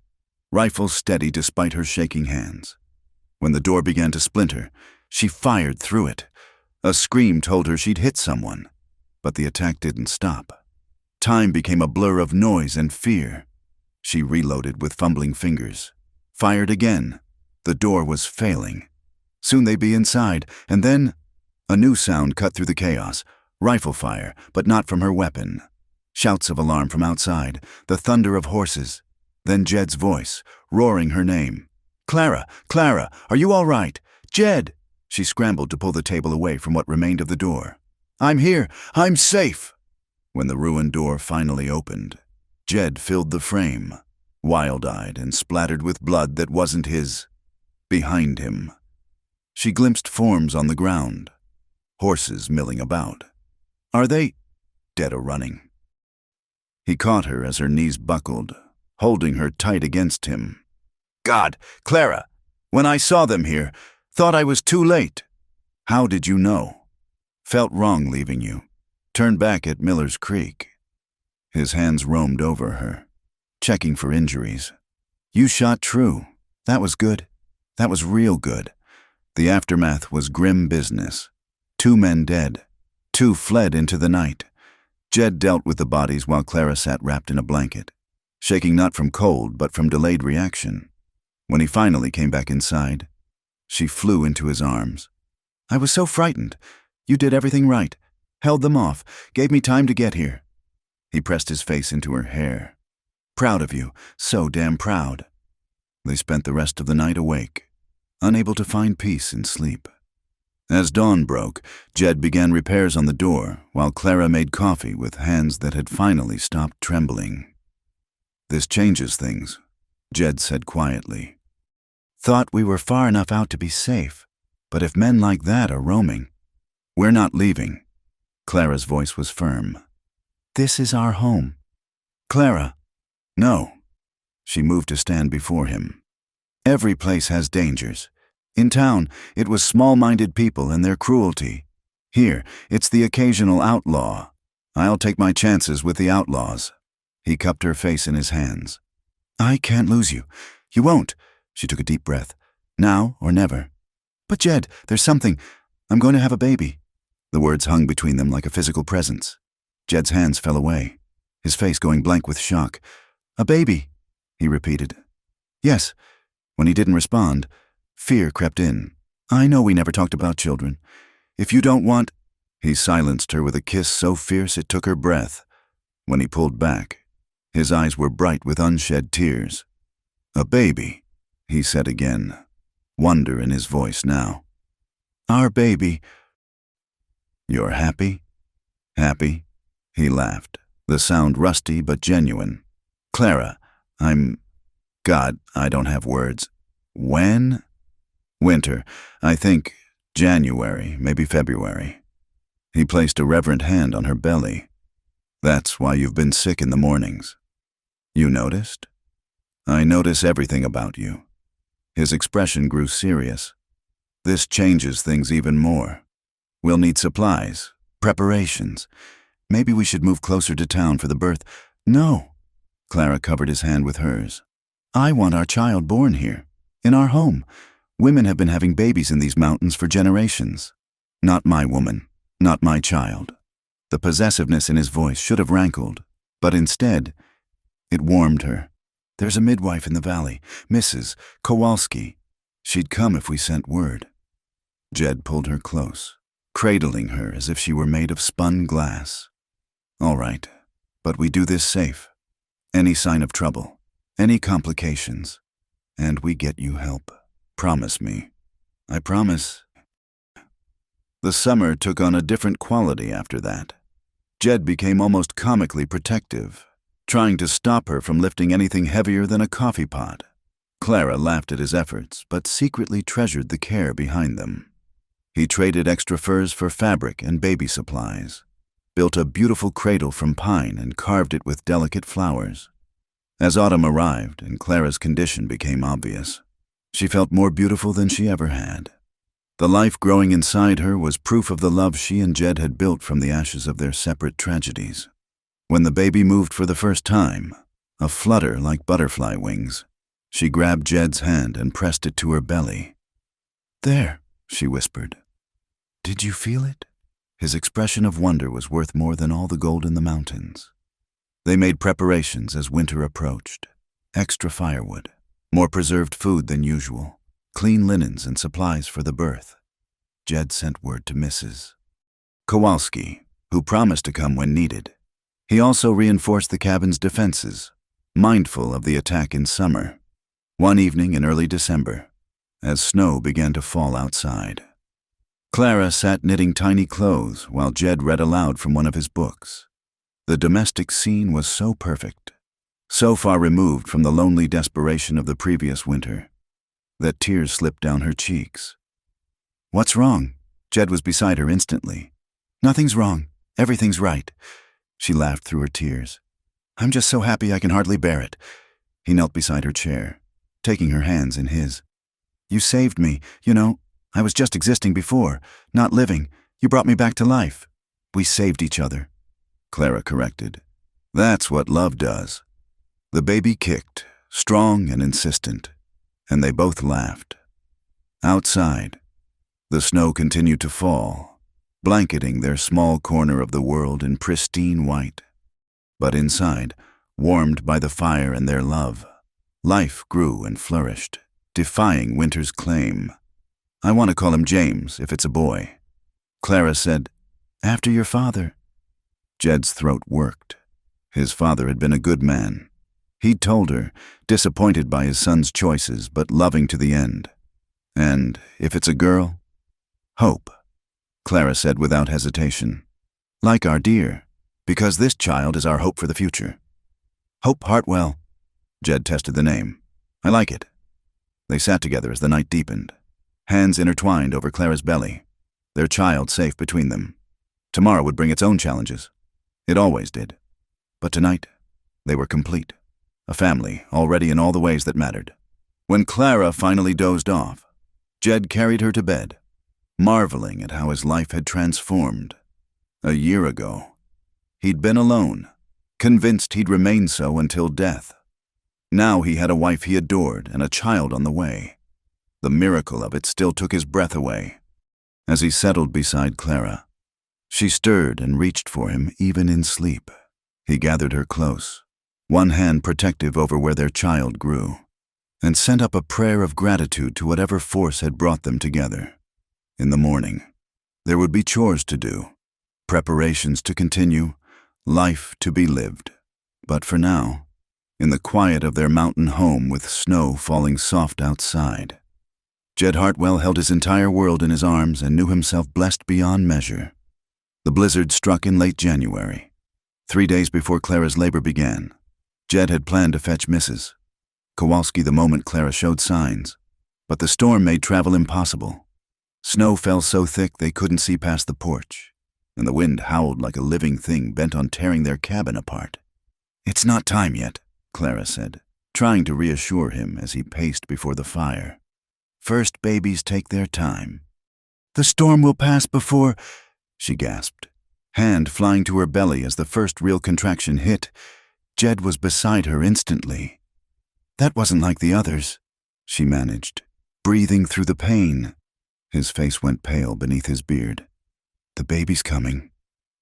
rifle steady despite her shaking hands. When the door began to splinter, she fired through it. A scream told her she'd hit someone, but the attack didn't stop. Time became a blur of noise and fear. She reloaded with fumbling fingers, fired again. The door was failing. Soon they'd be inside, and then a new sound cut through the chaos. Rifle fire, but not from her weapon. Shouts of alarm from outside, the thunder of horses. Then Jed's voice, roaring her name. "Clara! Clara! Are you all right? Jed!" She scrambled to pull the table away from what remained of the door. "I'm here! I'm safe!" When the ruined door finally opened, Jed filled the frame, wild-eyed and splattered with blood that wasn't his. Behind him, she glimpsed forms on the ground, horses milling about. "Are they dead or running?" He caught her as her knees buckled, holding her tight against him. "God, Clara, when I saw them here, thought I was too late." "How did you know?" "Felt wrong leaving you. Turned back at Miller's Creek." His hands roamed over her, checking for injuries. "You shot true. That was good. That was real good." The aftermath was grim business. 2 men dead. 2 fled into the night. Jed dealt with the bodies while Clara sat wrapped in a blanket, shaking not from cold but from delayed reaction. When he finally came back inside, she flew into his arms. "I was so frightened. You did everything right. Held them off. Gave me time to get here." He pressed his face into her hair. "Proud of you. So damn proud." They spent the rest of the night awake, unable to find peace in sleep. As dawn broke, Jed began repairs on the door, while Clara made coffee with hands that had finally stopped trembling. "This changes things," Jed said quietly. "Thought we were far enough out to be safe, but if men like that are roaming..." "We're not leaving." Clara's voice was firm. "This is our home." "Clara." "No." She moved to stand before him. "Every place has dangers. In town, it was small-minded people and their cruelty. Here, it's the occasional outlaw. I'll take my chances with the outlaws." He cupped her face in his hands. "I can't lose you. You won't." She took a deep breath. "Now or never." "But Jed, there's something. I'm going to have a baby." The words hung between them like a physical presence. Jed's hands fell away, his face going blank with shock. "A baby," he repeated. "Yes." When he didn't respond, fear crept in. "I know we never talked about children. If you don't want..." He silenced her with a kiss so fierce it took her breath. When he pulled back, his eyes were bright with unshed tears. "A baby," he said again, wonder in his voice now. Our baby. You're happy? Happy? He laughed, the sound rusty but genuine. Clara, God, I don't have words. When? Winter. I think January, maybe February. He placed a reverent hand on her belly. That's why you've been sick in the mornings. You noticed? I notice everything about you. His expression grew serious. This changes things even more. We'll need supplies, preparations. Maybe we should move closer to town for the birth. No. Clara covered his hand with hers. I want our child born here, in our home. Women have been having babies in these mountains for generations. Not my woman, not my child. The possessiveness in his voice should have rankled, but instead, it warmed her. There's a midwife in the valley, Mrs. Kowalski. She'd come if we sent word. Jed pulled her close, cradling her as if she were made of spun glass. All right, but we do this safe. Any sign of trouble, any complications, and we get you help. Promise me. I promise. The summer took on a different quality after that. Jed became almost comically protective, trying to stop her from lifting anything heavier than a coffee pot. Clara laughed at his efforts, but secretly treasured the care behind them. He traded extra furs for fabric and baby supplies, built a beautiful cradle from pine and carved it with delicate flowers. As autumn arrived and Clara's condition became obvious, she felt more beautiful than she ever had. The life growing inside her was proof of the love she and Jed had built from the ashes of their separate tragedies. When the baby moved for the first time, a flutter like butterfly wings, she grabbed Jed's hand and pressed it to her belly. There, she whispered. Did you feel it? His expression of wonder was worth more than all the gold in the mountains. They made preparations as winter approached. Extra firewood, more preserved food than usual, clean linens and supplies for the birth. Jed sent word to Mrs. Kowalski, who promised to come when needed. He also reinforced the cabin's defenses, mindful of the attack in summer. One evening in early December, as snow began to fall outside, Clara sat knitting tiny clothes while Jed read aloud from one of his books. The domestic scene was so perfect, so far removed from the lonely desperation of the previous winter, that tears slipped down her cheeks. What's wrong? Jed was beside her instantly. Nothing's wrong. Everything's right. She laughed through her tears. I'm just so happy I can hardly bear it. He knelt beside her chair, taking her hands in his. You saved me, you know. I was just existing before, not living. You brought me back to life. We saved each other. Clara corrected. That's what love does. The baby kicked, strong and insistent, and they both laughed. Outside, the snow continued to fall, blanketing their small corner of the world in pristine white. But inside, warmed by the fire and their love, life grew and flourished, defying winter's claim. I want to call him James, if it's a boy. Clara said, After your father. Jed's throat worked. His father had been a good man. He'd told her, disappointed by his son's choices, but loving to the end. And if it's a girl? Hope, Clara said without hesitation. Like our dear, because this child is our hope for the future. Hope Hartwell. Jed tested the name. I like it. They sat together as the night deepened, hands intertwined over Clara's belly, their child safe between them. Tomorrow would bring its own challenges. It always did. But tonight, they were complete. A family, already in all the ways that mattered. When Clara finally dozed off, Jed carried her to bed, marveling at how his life had transformed. A year ago, he'd been alone, convinced he'd remain so until death. Now he had a wife he adored and a child on the way. The miracle of it still took his breath away. As he settled beside Clara, she stirred and reached for him even in sleep. He gathered her close, one hand protective over where their child grew, and sent up a prayer of gratitude to whatever force had brought them together. In the morning, there would be chores to do, preparations to continue, life to be lived. But for now, in the quiet of their mountain home with snow falling soft outside. Jed Hartwell held his entire world in his arms and knew himself blessed beyond measure. The blizzard struck in late January. 3 days before Clara's labor began, Jed had planned to fetch Mrs. Kowalski the moment Clara showed signs, but the storm made travel impossible. Snow fell so thick they couldn't see past the porch, and the wind howled like a living thing bent on tearing their cabin apart. "It's not time yet," Clara said, trying to reassure him as he paced before the fire. "First babies take their time." "The storm will pass before—" she gasped, hand flying to her belly as the first real contraction hit. Jed was beside her instantly. "That wasn't like the others," she managed, breathing through the pain. His face went pale beneath his beard. "The baby's coming.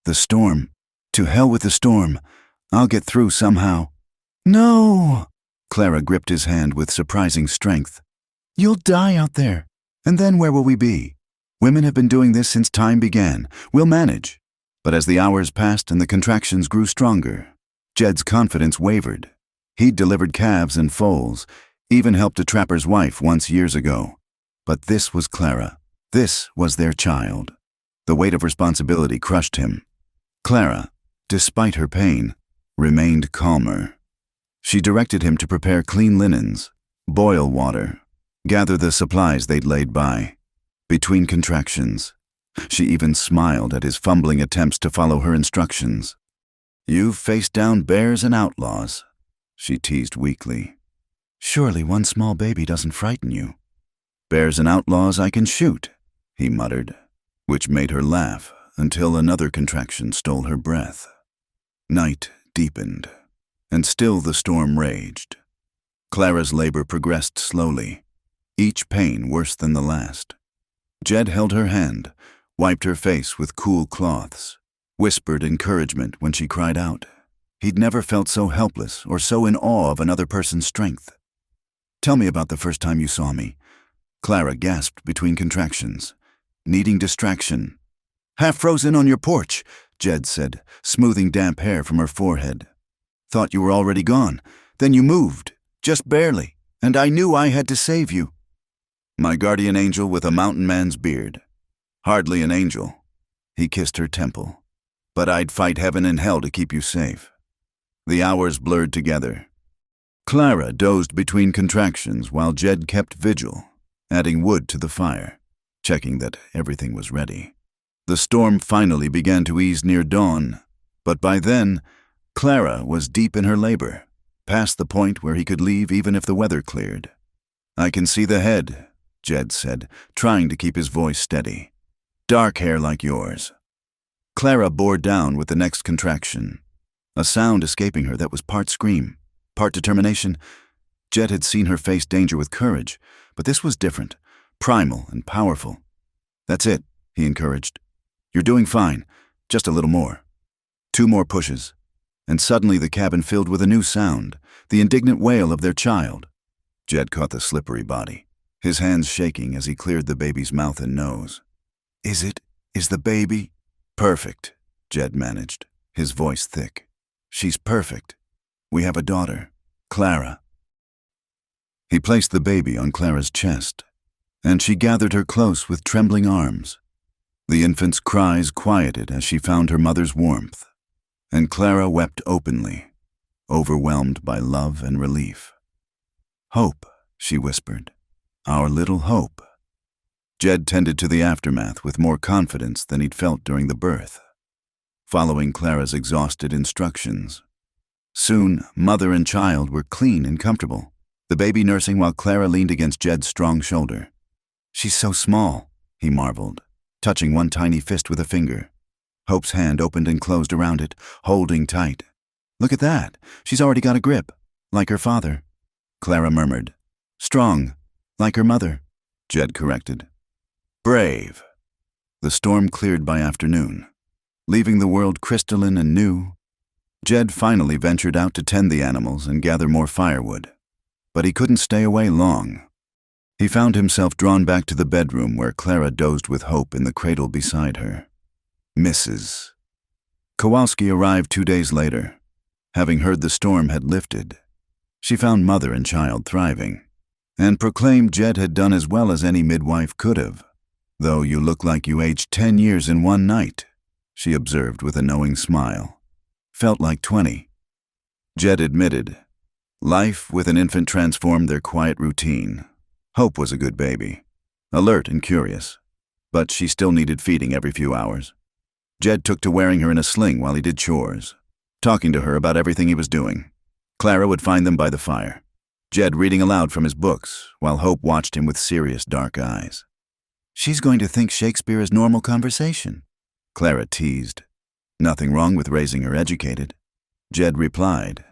The storm. To hell with the storm. I'll get through somehow." "No!" Clara gripped his hand with surprising strength. "You'll die out there. And then where will we be? Women have been doing this since time began. We'll manage." But as the hours passed and the contractions grew stronger, Jed's confidence wavered. He'd delivered calves and foals, even helped a trapper's wife once years ago. But this was Clara. This was their child. The weight of responsibility crushed him. Clara, despite her pain, remained calmer. She directed him to prepare clean linens, boil water, gather the supplies they'd laid by. Between contractions, she even smiled at his fumbling attempts to follow her instructions. "You've faced down bears and outlaws," she teased weakly. "Surely one small baby doesn't frighten you." "Bears and outlaws I can shoot," he muttered, which made her laugh until another contraction stole her breath. Night deepened, and still the storm raged. Clara's labor progressed slowly, each pain worse than the last. Jed held her hand, wiped her face with cool cloths, whispered encouragement when she cried out. He'd never felt so helpless or so in awe of another person's strength. "Tell me about the first time you saw me," Clara gasped between contractions, needing distraction. "Half frozen on your porch," Jed said, smoothing damp hair from her forehead. "Thought you were already gone. Then you moved, just barely, and I knew I had to save you." "My guardian angel with a mountain man's beard. Hardly an angel." He kissed her temple. "But I'd fight heaven and hell to keep you safe." The hours blurred together. Clara dozed between contractions while Jed kept vigil, adding wood to the fire, checking that everything was ready. The storm finally began to ease near dawn, but by then, Clara was deep in her labor, past the point where he could leave even if the weather cleared. "I can see the head," Jed said, trying to keep his voice steady. "Dark hair like yours." Clara bore down with the next contraction, a sound escaping her that was part scream, part determination. Jed had seen her face danger with courage, but this was different, primal and powerful. "That's it," he encouraged. "You're doing fine, just a little more." 2 more pushes, and suddenly the cabin filled with a new sound, the indignant wail of their child. Jed caught the slippery body, his hands shaking as he cleared the baby's mouth and nose. Is the baby?" "Perfect," Jed managed, his voice thick. "She's perfect. We have a daughter, Clara." He placed the baby on Clara's chest, and she gathered her close with trembling arms. The infant's cries quieted as she found her mother's warmth, and Clara wept openly, overwhelmed by love and relief. "Hope," she whispered. "Our little Hope." Jed tended to the aftermath with more confidence than he'd felt during the birth, following Clara's exhausted instructions. Soon, mother and child were clean and comfortable, the baby nursing while Clara leaned against Jed's strong shoulder. "She's so small," he marveled, touching one tiny fist with a finger. Hope's hand opened and closed around it, holding tight. "Look at that. She's already got a grip, like her father," Clara murmured. "Strong, like her mother," Jed corrected. "Brave." The storm cleared by afternoon, leaving the world crystalline and new. Jed finally ventured out to tend the animals and gather more firewood, but he couldn't stay away long. He found himself drawn back to the bedroom where Clara dozed with Hope in the cradle beside her. Mrs. Kowalski arrived 2 days later, having heard the storm had lifted. She found mother and child thriving, and proclaimed Jed had done as well as any midwife could have. "Though you look like you aged 10 years in one night," she observed with a knowing smile. "Felt like 20. Jed admitted. Life with an infant transformed their quiet routine. Hope was a good baby, alert and curious, but she still needed feeding every few hours. Jed took to wearing her in a sling while he did chores, talking to her about everything he was doing. Clara would find them by the fire, Jed reading aloud from his books, while Hope watched him with serious dark eyes. "She's going to think Shakespeare is normal conversation," Clara teased. "Nothing wrong with raising her educated," Jed replied,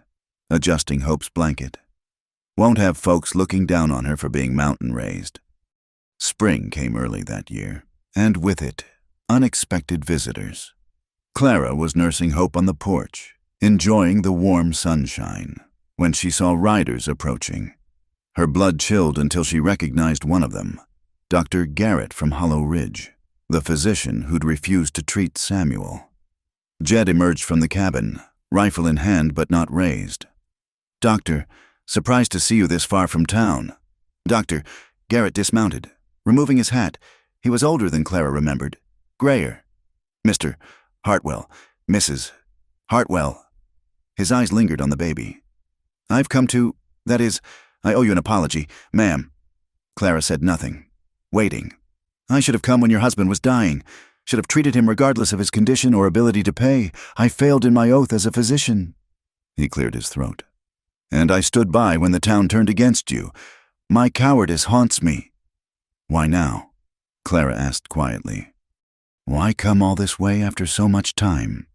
adjusting Hope's blanket. "Won't have folks looking down on her for being mountain-raised." Spring came early that year, and with it, unexpected visitors. Clara was nursing Hope on the porch, enjoying the warm sunshine, when she saw riders approaching. Her blood chilled until she recognized one of them, Dr. Garrett from Hollow Ridge, the physician who'd refused to treat Samuel. Jed emerged from the cabin, rifle in hand but not raised. "Doctor, surprised to see you this far from town." "Doctor," Garrett dismounted, removing his hat. He was older than Clara remembered, grayer. "Mr. Hartwell, Mrs. Hartwell." His eyes lingered on the baby. "I've come to, that is, I owe you an apology, ma'am." Clara said nothing, waiting. "I should have come when your husband was dying. Should have treated him regardless of his condition or ability to pay. I failed in my oath as a physician." He cleared his throat. "And I stood by when the town turned against you. My cowardice haunts me." "Why now?" Clara asked quietly. "Why come all this way after so much time?"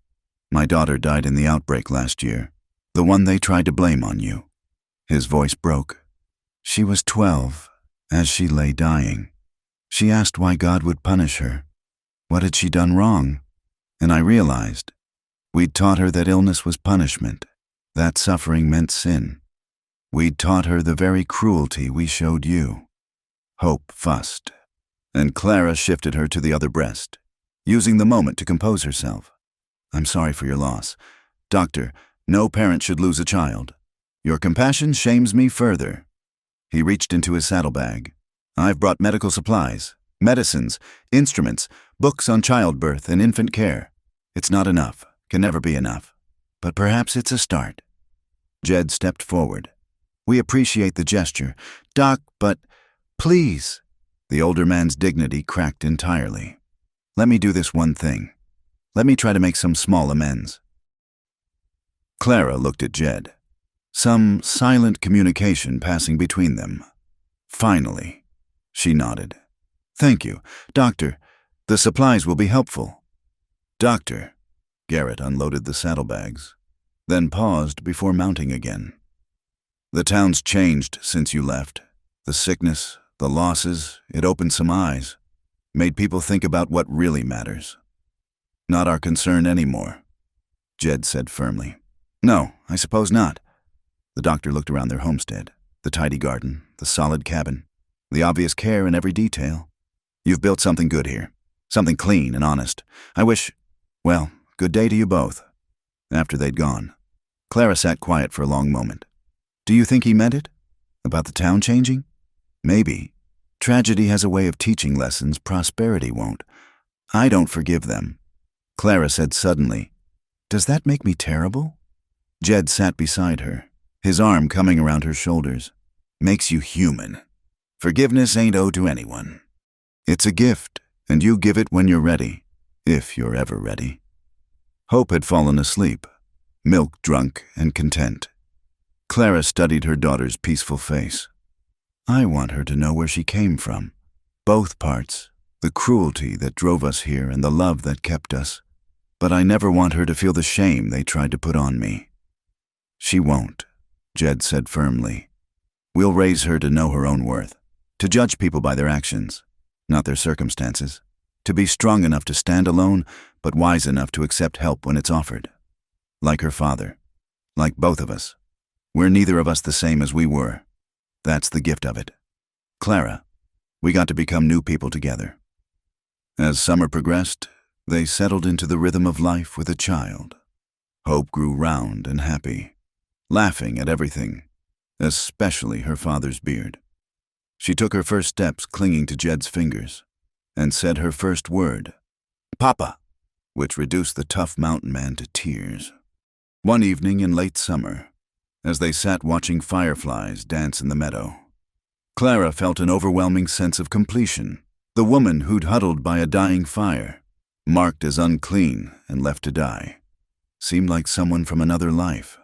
"My daughter died in the outbreak last year, the one they tried to blame on you." His voice broke. "She was 12, as she lay dying. She asked why God would punish her. What had she done wrong? And I realized. We'd taught her that illness was punishment, that suffering meant sin. We'd taught her the very cruelty we showed you." Hope fussed, and Clara shifted her to the other breast, using the moment to compose herself. "I'm sorry for your loss. Doctor, no parent should lose a child. Your compassion shames me further." He reached into his saddlebag. "I've brought medical supplies, medicines, instruments, books on childbirth and infant care. It's not enough, can never be enough. But perhaps it's a start." Jed stepped forward. "We appreciate the gesture, Doc, but please." The older man's dignity cracked entirely. "Let me do this one thing. Let me try to make some small amends." Clara looked at Jed. Some silent communication passing between them. Finally, she nodded. "Thank you, Doctor. The supplies will be helpful." "Doctor." Garrett unloaded the saddlebags, then paused before mounting again. "The town's changed since you left. The sickness, the losses, it opened some eyes, made people think about what really matters. Not our concern anymore," Jed said firmly. "No, I suppose not." The doctor looked around their homestead, the tidy garden, the solid cabin, the obvious care in every detail. "You've built something good here, something clean and honest. I wish, well, good day to you both." After they'd gone, Clara sat quiet for a long moment. "Do you think he meant it? About the town changing? Maybe. Tragedy has a way of teaching lessons prosperity won't. I don't forgive them." Clara said suddenly, "Does that make me terrible?" Jed sat beside her, his arm coming around her shoulders. "Makes you human. Forgiveness ain't owed to anyone. It's a gift, and you give it when you're ready, if you're ever ready." Hope had fallen asleep, milk drunk and content. Clara studied her daughter's peaceful face. "I want her to know where she came from. Both parts, the cruelty that drove us here and the love that kept us. But I never want her to feel the shame they tried to put on me." "She won't," Jed said firmly. "We'll raise her to know her own worth, to judge people by their actions, not their circumstances, to be strong enough to stand alone, but wise enough to accept help when it's offered. Like her father, like both of us. We're neither of us the same as we were. That's the gift of it. Clara, we got to become new people together." As summer progressed, they settled into the rhythm of life with a child. Hope grew round and happy, laughing at everything, especially her father's beard. She took her first steps clinging to Jed's fingers and said her first word, "Papa," which reduced the tough mountain man to tears. One evening in late summer, as they sat watching fireflies dance in the meadow, Clara felt an overwhelming sense of completion. The woman who'd huddled by a dying fire, marked as unclean and left to die, seemed like someone from another life.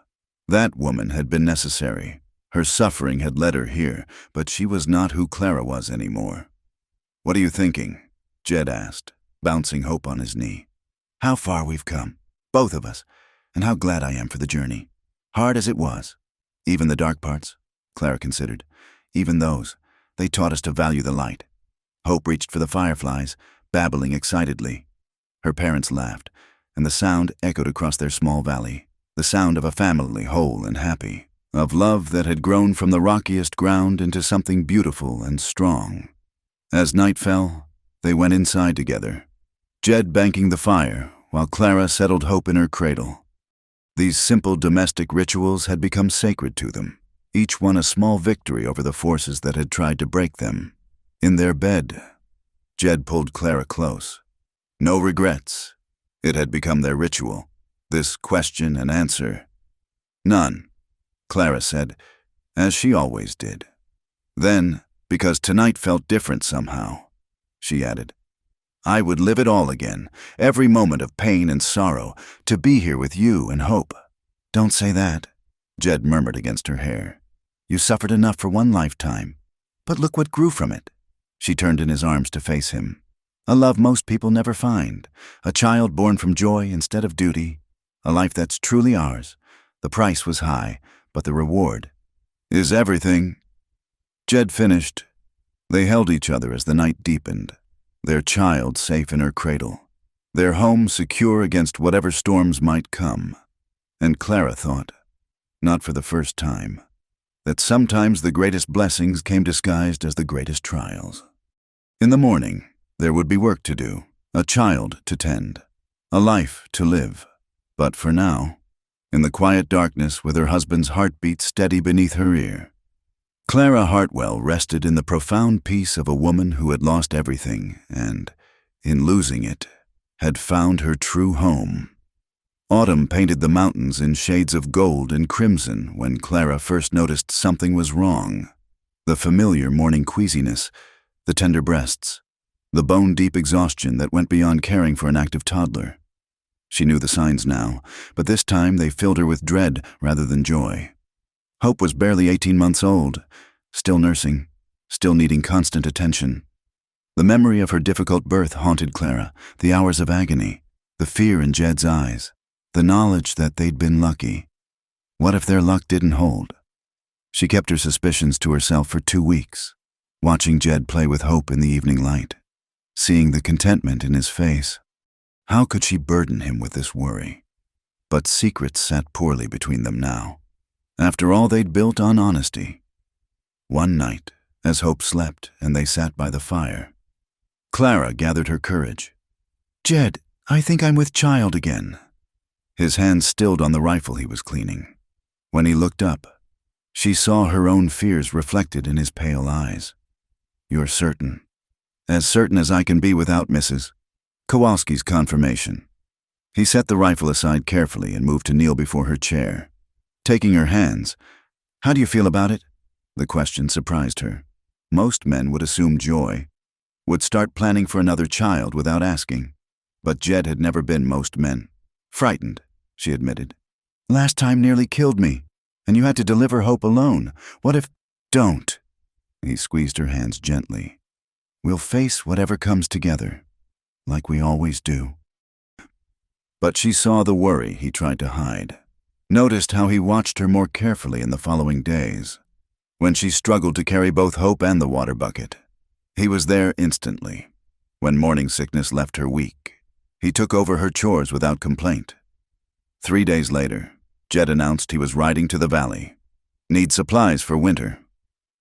That woman had been necessary. Her suffering had led her here, but she was not who Clara was anymore. "What are you thinking?" Jed asked, bouncing Hope on his knee. "How far we've come, both of us, and how glad I am for the journey. Hard as it was. Even the dark parts," Clara considered. "Even those, they taught us to value the light." Hope reached for the fireflies, babbling excitedly. Her parents laughed, and the sound echoed across their small valley, the sound of a family whole and happy, of love that had grown from the rockiest ground into something beautiful and strong. As night fell, they went inside together, Jed banking the fire while Clara settled Hope in her cradle. These simple domestic rituals had become sacred to them, each one a small victory over the forces that had tried to break them. In their bed, Jed pulled Clara close. No regrets. It had become their ritual, this question and answer. "None," Clara said, as she always did. Then, because tonight felt different somehow, she added, "I would live it all again, every moment of pain and sorrow, to be here with you and Hope." "Don't say that," Jed murmured against her hair. "You suffered enough for one lifetime, but look what grew from it." She turned in his arms to face him. "A love most people never find, a child born from joy instead of duty, a life that's truly ours. The price was high, but the reward is everything." Jed finished. They held each other as the night deepened, their child safe in her cradle, their home secure against whatever storms might come. And Clara thought, not for the first time, that sometimes the greatest blessings came disguised as the greatest trials. In the morning, there would be work to do, a child to tend, a life to live. But for now, in the quiet darkness with her husband's heartbeat steady beneath her ear, Clara Hartwell rested in the profound peace of a woman who had lost everything and, in losing it, had found her true home. Autumn painted the mountains in shades of gold and crimson when Clara first noticed something was wrong. The familiar morning queasiness, the tender breasts, the bone-deep exhaustion that went beyond caring for an active toddler. She knew the signs now, but this time they filled her with dread rather than joy. Hope was barely 18 months old, still nursing, still needing constant attention. The memory of her difficult birth haunted Clara, the hours of agony, the fear in Jed's eyes, the knowledge that they'd been lucky. What if their luck didn't hold? She kept her suspicions to herself for 2 weeks, watching Jed play with Hope in the evening light, seeing the contentment in his face. How could she burden him with this worry? But secrets sat poorly between them now. After all they'd built on honesty. One night, as Hope slept and they sat by the fire, Clara gathered her courage. "Jed, I think I'm with child again." His hands stilled on the rifle he was cleaning. When he looked up, she saw her own fears reflected in his pale eyes. "You're certain?" "As certain as I can be without Mrs. Kowalski's confirmation." He set the rifle aside carefully and moved to kneel before her chair. Taking her hands, "How do you feel about it?" The question surprised her. Most men would assume joy, would start planning for another child without asking. But Jed had never been most men. "Frightened," she admitted. "Last time nearly killed me, and you had to deliver Hope alone. What if—" "Don't." He squeezed her hands gently. "We'll face whatever comes together, like we always do." But she saw the worry he tried to hide, noticed how he watched her more carefully in the following days. When she struggled to carry both Hope and the water bucket, he was there instantly. When morning sickness left her weak, he took over her chores without complaint. 3 days later, Jed announced he was riding to the valley. "Need supplies for winter,"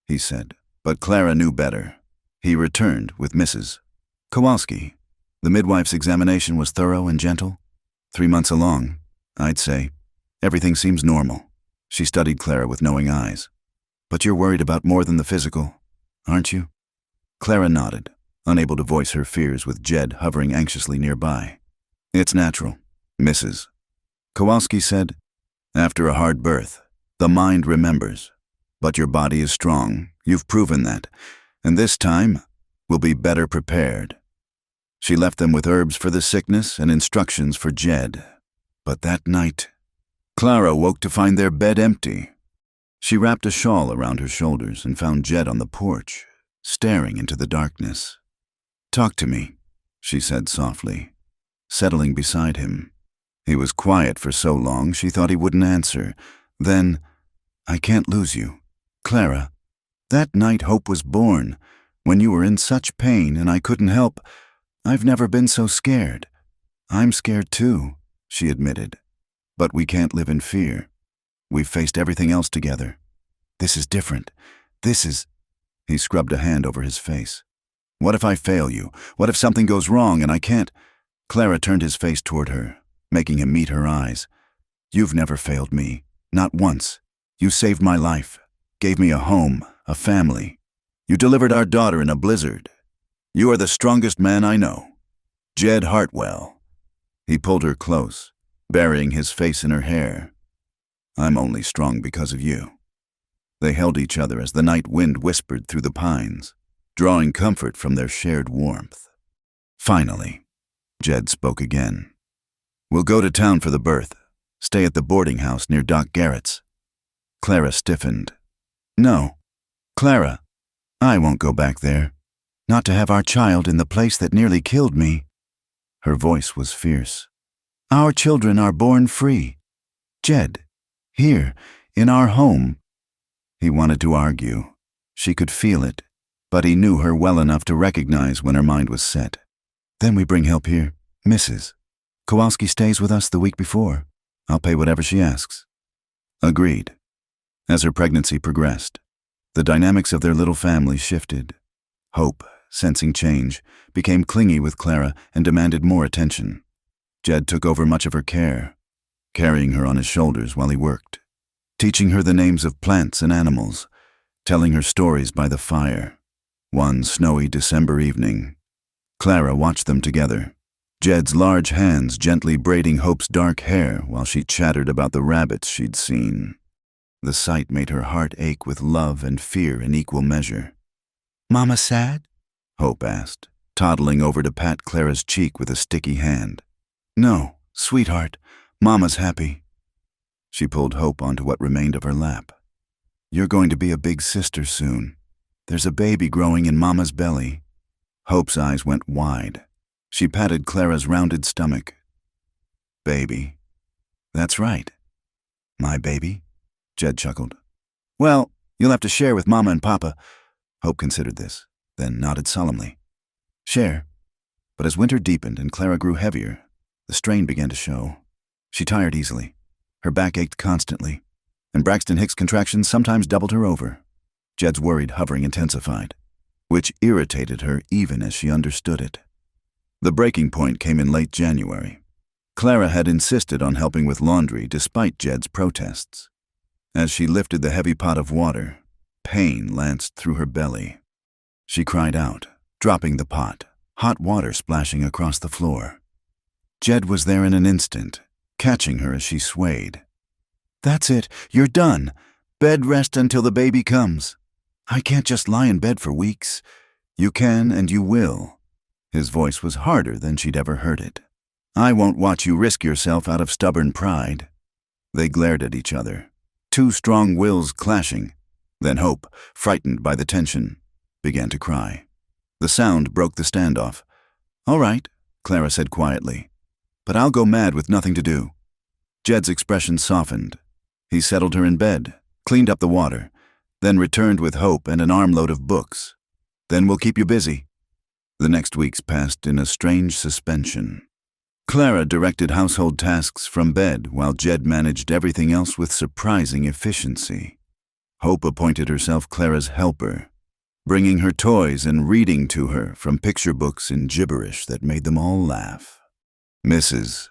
he said, but Clara knew better. He returned with Mrs. Kowalski. The midwife's examination was thorough and gentle. 3 months along, I'd say. Everything seems normal. She studied Clara with knowing eyes. But you're worried about more than the physical, aren't you? Clara nodded, unable to voice her fears with Jed hovering anxiously nearby. It's natural, Mrs. Kowalski said. After a hard birth, the mind remembers. But your body is strong, you've proven that, and this time, we'll be better prepared. She left them with herbs for the sickness and instructions for Jed. But that night, Clara woke to find their bed empty. She wrapped a shawl around her shoulders and found Jed on the porch, staring into the darkness. "Talk to me," she said softly, settling beside him. He was quiet for so long she thought he wouldn't answer. Then, "I can't lose you. Clara, that night Hope was born, when you were in such pain and I couldn't help. I've never been so scared." "I'm scared too," she admitted. "But we can't live in fear. We've faced everything else together. This is different. This is—" He scrubbed a hand over his face. "What if I fail you? What if something goes wrong and I can't—" Clara turned his face toward her, making him meet her eyes. "You've never failed me. Not once. You saved my life, gave me a home, a family. You delivered our daughter in a blizzard. You are the strongest man I know. Jed Hartwell." He pulled her close, burying his face in her hair. "I'm only strong because of you." They held each other as the night wind whispered through the pines, drawing comfort from their shared warmth. Finally, Jed spoke again. "We'll go to town for the birth. Stay at the boarding house near Doc Garrett's." Clara stiffened. "No, Clara, I won't go back there. Not to have our child in the place that nearly killed me." Her voice was fierce. "Our children are born free. Jed, here, in our home." He wanted to argue. She could feel it, but he knew her well enough to recognize when her mind was set. "Then we bring help here, Mrs. Kowalski stays with us the week before. I'll pay whatever she asks." Agreed. As her pregnancy progressed, the dynamics of their little family shifted. Hope, sensing change, became clingy with Clara and demanded more attention. Jed took over much of her care, carrying her on his shoulders while he worked, teaching her the names of plants and animals, telling her stories by the fire. One snowy December evening, Clara watched them together, Jed's large hands gently braiding Hope's dark hair while she chattered about the rabbits she'd seen. The sight made her heart ache with love and fear in equal measure. "Mama sad?" Hope asked, toddling over to pat Clara's cheek with a sticky hand. "No, sweetheart, Mama's happy." She pulled Hope onto what remained of her lap. "You're going to be a big sister soon. There's a baby growing in Mama's belly." Hope's eyes went wide. She patted Clara's rounded stomach. "Baby. That's right. My baby?" Jed chuckled. "Well, you'll have to share with Mama and Papa." Hope considered this, then nodded solemnly. "Share." But as winter deepened and Clara grew heavier, the strain began to show. She tired easily. Her back ached constantly, and Braxton Hicks' contractions sometimes doubled her over. Jed's worried hovering intensified, which irritated her even as she understood it. The breaking point came in late January. Clara had insisted on helping with laundry despite Jed's protests. As she lifted the heavy pot of water, pain lanced through her belly. She cried out, dropping the pot, hot water splashing across the floor. Jed was there in an instant, catching her as she swayed. "That's it, you're done. Bed rest until the baby comes. I can't just lie in bed for weeks. You can and you will." His voice was harder than she'd ever heard it. "I won't watch you risk yourself out of stubborn pride." They glared at each other, two strong wills clashing. Then Hope, frightened by the tension, began to cry. The sound broke the standoff. "All right," Clara said quietly, "but I'll go mad with nothing to do." Jed's expression softened. He settled her in bed, cleaned up the water, then returned with Hope and an armload of books. "Then we'll keep you busy." The next weeks passed in a strange suspension. Clara directed household tasks from bed while Jed managed everything else with surprising efficiency. Hope appointed herself Clara's helper, bringing her toys and reading to her from picture books in gibberish that made them all laugh. Mrs.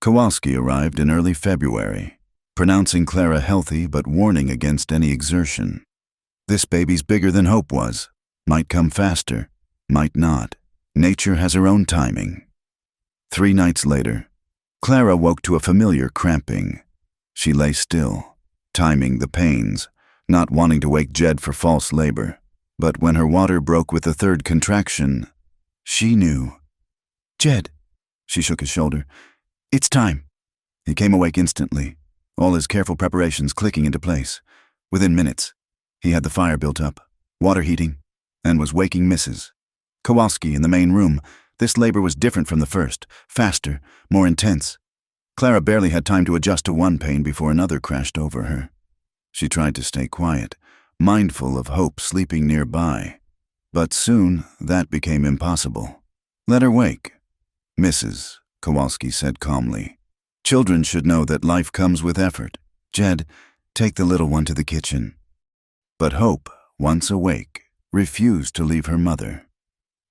Kowalski arrived in early February, pronouncing Clara healthy but warning against any exertion. This baby's bigger than Hope was. Might come faster, might not. Nature has her own timing. 3 nights later, Clara woke to a familiar cramping. She lay still, timing the pains, not wanting to wake Jed for false labor. But when her water broke with the 3rd contraction, she knew. "Jed," she shook his shoulder. "It's time." He came awake instantly, all his careful preparations clicking into place. Within minutes, he had the fire built up, water heating, and was waking Mrs. Kowalski in the main room. This labor was different from the first, faster, more intense. Clara barely had time to adjust to one pain before another crashed over her. She tried to stay quiet, mindful of Hope sleeping nearby. But soon, that became impossible. "Let her wake," Mrs. Kowalski said calmly. "Children should know that life comes with effort. Jed, take the little one to the kitchen." But Hope, once awake, refused to leave her mother.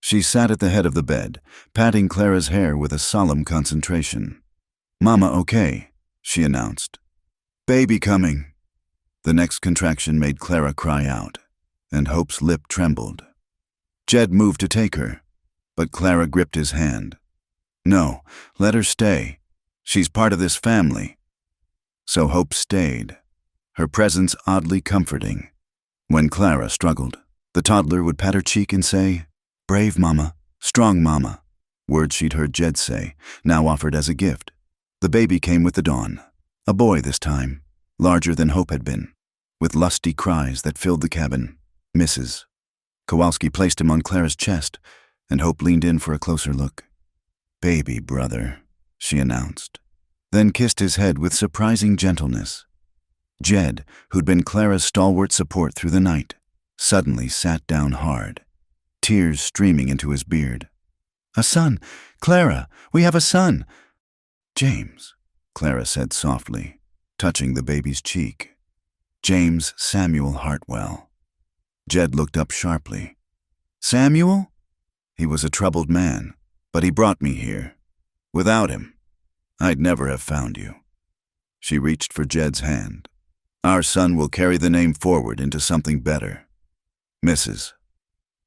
She sat at the head of the bed, patting Clara's hair with a solemn concentration. "Mama, okay," she announced. "Baby coming." The next contraction made Clara cry out, and Hope's lip trembled. Jed moved to take her, but Clara gripped his hand. "No, let her stay. She's part of this family." So Hope stayed, her presence oddly comforting. When Clara struggled, the toddler would pat her cheek and say, "Brave mama, strong mama," words she'd heard Jed say, now offered as a gift. The baby came with the dawn, a boy this time, larger than Hope had been, with lusty cries that filled the cabin. Mrs. Kowalski placed him on Clara's chest, and Hope leaned in for a closer look. "Baby brother," she announced, then kissed his head with surprising gentleness. Jed, who'd been Clara's stalwart support through the night, suddenly sat down hard, tears streaming into his beard. "A son! Clara, we have a son!" "James," Clara said softly, touching the baby's cheek. "James Samuel Hartwell." Jed looked up sharply. "Samuel?" He was a troubled man, but he brought me here. Without him, I'd never have found you. She reached for Jed's hand. "Our son will carry the name forward into something better." Mrs.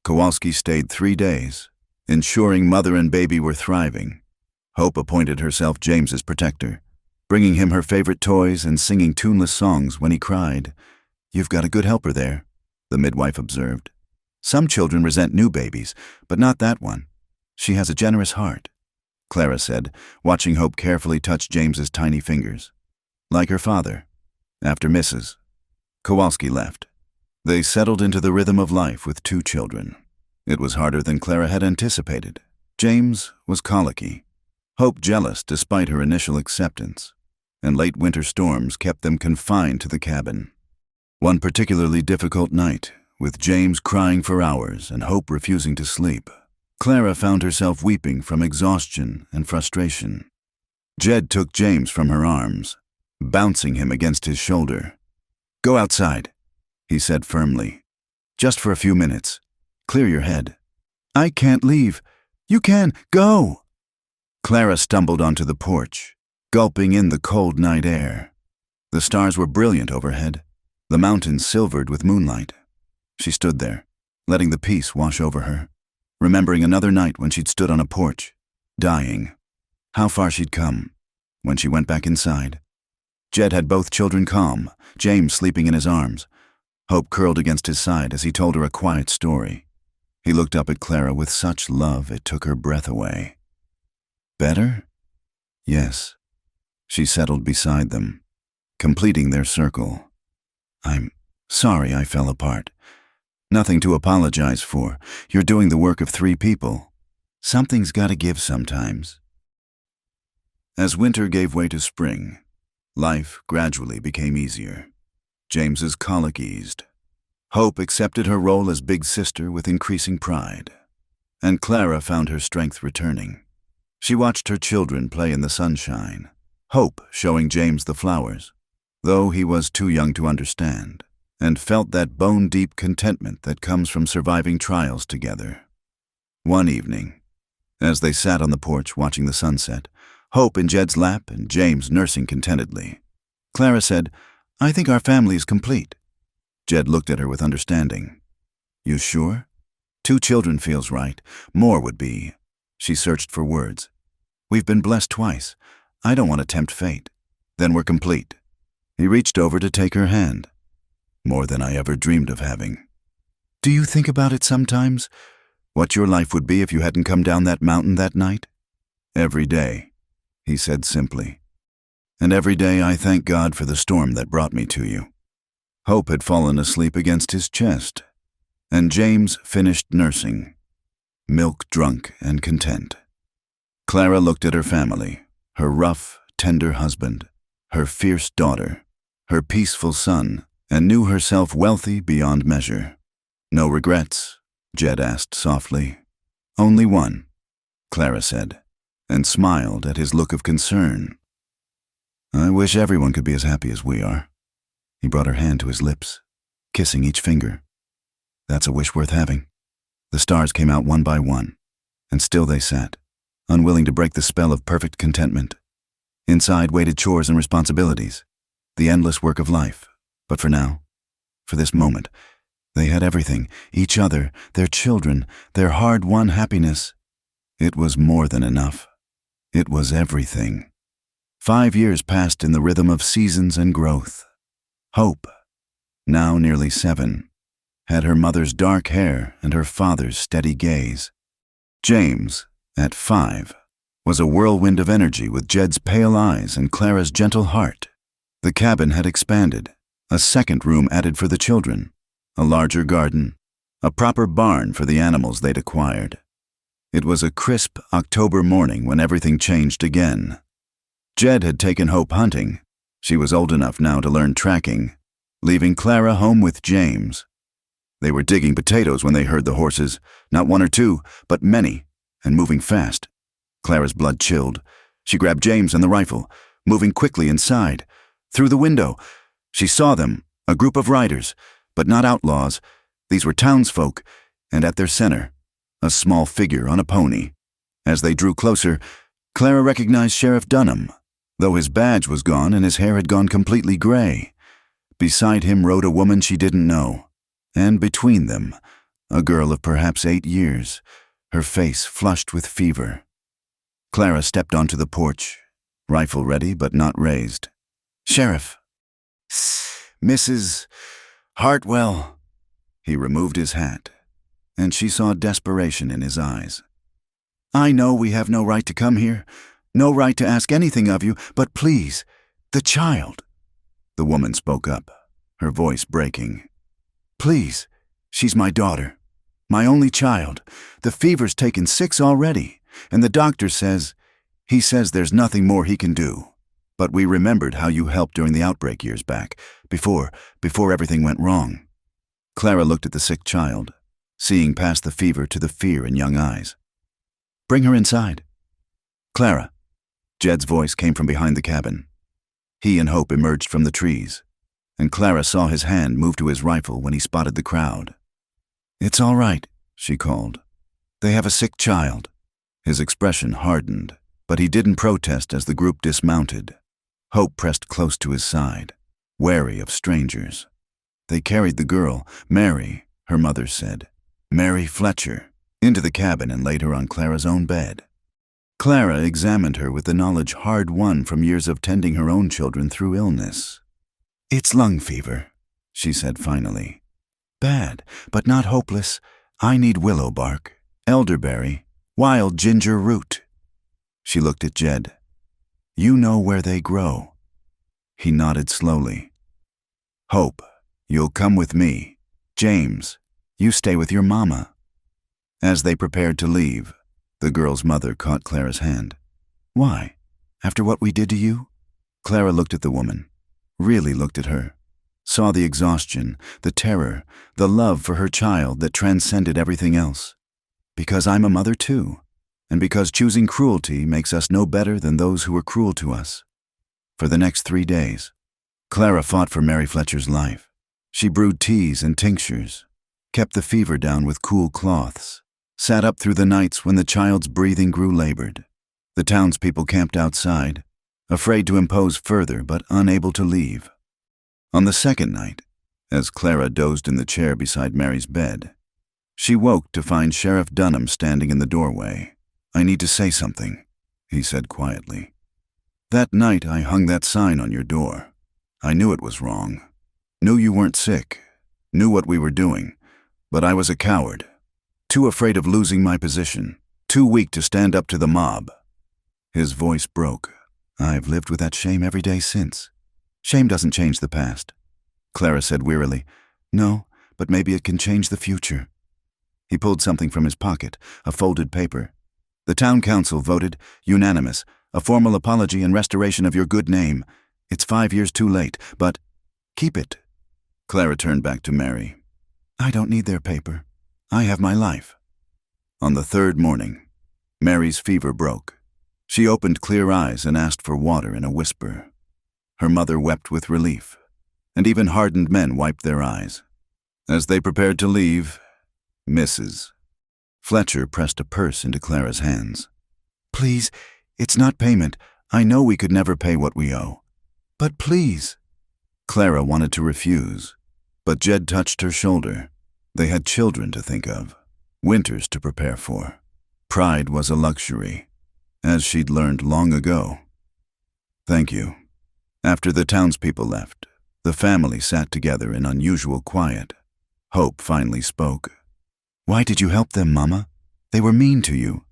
Kowalski stayed 3 days, ensuring mother and baby were thriving. Hope appointed herself James's protector, bringing him her favorite toys and singing tuneless songs when he cried. "You've got a good helper there," the midwife observed. "Some children resent new babies, but not that one. She has a generous heart," Clara said, watching Hope carefully touch James's tiny fingers. Like her father, after Mrs. Kowalski left, they settled into the rhythm of life with 2 children. It was harder than Clara had anticipated. James was colicky, Hope jealous despite her initial acceptance, and late winter storms kept them confined to the cabin. One particularly difficult night, with James crying for hours and Hope refusing to sleep, Clara found herself weeping from exhaustion and frustration. Jed took James from her arms, bouncing him against his shoulder. "Go outside," he said firmly. "Just for a few minutes. Clear your head." "I can't leave." "You can. Go." Clara stumbled onto the porch, gulping in the cold night air. The stars were brilliant overhead, the mountains silvered with moonlight. She stood there, letting the peace wash over her, remembering another night when she'd stood on a porch, dying. How far she'd come. When she went back inside, Jed had both children calm, James sleeping in his arms. Hope curled against his side as he told her a quiet story. He looked up at Clara with such love it took her breath away. "Better?" "Yes." She settled beside them, completing their circle. "I'm sorry I fell apart. Nothing to apologize for. You're doing the work of 3 people. Something's got to give sometimes." As winter gave way to spring, life gradually became easier. James's colic eased. Hope accepted her role as big sister with increasing pride, and Clara found her strength returning. She watched her children play in the sunshine, Hope showing James the flowers, though he was too young to understand, and felt that bone-deep contentment that comes from surviving trials together. One evening, as they sat on the porch watching the sunset, Hope in Jed's lap and James nursing contentedly, Clara said, "I think our family is complete." Jed looked at her with understanding. You sure? 2 children feels right. More would be. She searched for words. We've been blessed twice. I don't want to tempt fate. Then we're complete. He reached over to take her hand. More than I ever dreamed of having. Do you think about it sometimes? What your life would be if you hadn't come down that mountain that night? Every day, he said simply. And every day I thank God for the storm that brought me to you. Hope had fallen asleep against his chest, and James finished nursing, milk drunk and content. Clara looked at her family, her rough, tender husband, her fierce daughter, her peaceful son, and knew herself wealthy beyond measure. No regrets? Jed asked softly. Only one, Clara said, and smiled at his look of concern. I wish everyone could be as happy as we are. He brought her hand to his lips, kissing each finger. That's a wish worth having. The stars came out one by one, and still they sat, unwilling to break the spell of perfect contentment. Inside waited chores and responsibilities, the endless work of life. But for now, for this moment, they had everything, each other, their children, their hard-won happiness. It was more than enough. It was everything. 5 years passed in the rhythm of seasons and growth. Hope, now nearly 7, had her mother's dark hair and her father's steady gaze. James, at 5, was a whirlwind of energy with Jed's pale eyes and Clara's gentle heart. The cabin had expanded, a second room added for the children, a larger garden, a proper barn for the animals they'd acquired. It was a crisp October morning when everything changed again. Jed had taken Hope hunting. She was old enough now to learn tracking, leaving Clara home with James. They were digging potatoes when they heard the horses, not 1 or 2, but many, and moving fast. Clara's blood chilled. She grabbed James and the rifle, moving quickly inside. Through the window, she saw them, a group of riders, but not outlaws. These were townsfolk, and at their center, a small figure on a pony. As they drew closer, Clara recognized Sheriff Dunham, though his badge was gone and his hair had gone completely gray. Beside him rode a woman she didn't know, and between them, a girl of perhaps 8 years, her face flushed with fever. Clara stepped onto the porch, rifle ready but not raised. Sheriff. Mrs. Hartwell. He removed his hat, and she saw desperation in his eyes. I know we have no right to come here, no right to ask anything of you, but please, the child. The woman spoke up, her voice breaking. Please, she's my daughter, my only child. The fever's taken 6 already, and the doctor says, he says there's nothing more he can do. But we remembered how you helped during the outbreak years back, before everything went wrong. Clara looked at the sick child, seeing past the fever to the fear in young eyes. Bring her inside. Clara. Jed's voice came from behind the cabin. He and Hope emerged from the trees, and Clara saw his hand move to his rifle when he spotted the crowd. It's all right, she called. They have a sick child. His expression hardened, but he didn't protest as the group dismounted. Hope pressed close to his side, wary of strangers. They carried the girl, Mary, her mother said, Mary Fletcher, into the cabin and laid her on Clara's own bed. Clara examined her with the knowledge hard-won from years of tending her own children through illness. It's lung fever, she said finally. Bad, but not hopeless. I need willow bark, elderberry, wild ginger root. She looked at Jed. You know where they grow. He nodded slowly. Hope, you'll come with me. James, you stay with your mama. As they prepared to leave, the girl's mother caught Clara's hand. Why? After what we did to you? Clara looked at the woman, really looked at her, saw the exhaustion, the terror, the love for her child that transcended everything else. Because I'm a mother too, and because choosing cruelty makes us no better than those who were cruel to us. For the next 3 days, Clara fought for Mary Fletcher's life. She brewed teas and tinctures, kept the fever down with cool cloths, sat up through the nights when the child's breathing grew labored. The townspeople camped outside, afraid to impose further but unable to leave. On the second night, as Clara dozed in the chair beside Mary's bed. She woke to find Sheriff Dunham standing in the doorway. "I need to say something," he said quietly. "That night I hung that sign on your door. I knew it was wrong. Knew you weren't sick. Knew what we were doing. But I was a coward. Too afraid of losing my position. Too weak to stand up to the mob." His voice broke. "I've lived with that shame every day since. Shame doesn't change the past." Clara said wearily, "No, but maybe it can change the future." He pulled something from his pocket, a folded paper. "The town council voted, unanimous, a formal apology and restoration of your good name. It's 5 years too late, but keep it." Clara turned back to Mary. "I don't need their paper. I have my life." On the third morning, Mary's fever broke. She opened clear eyes and asked for water in a whisper. Her mother wept with relief, and even hardened men wiped their eyes. As they prepared to leave, Mrs. Fletcher pressed a purse into Clara's hands. "Please, it's not payment. I know we could never pay what we owe. But please." Clara wanted to refuse, but Jed touched her shoulder. They had children to think of, winters to prepare for. Pride was a luxury, as she'd learned long ago. "Thank you." After the townspeople left, the family sat together in unusual quiet. Hope finally spoke. "Why did you help them, Mama? They were mean to you."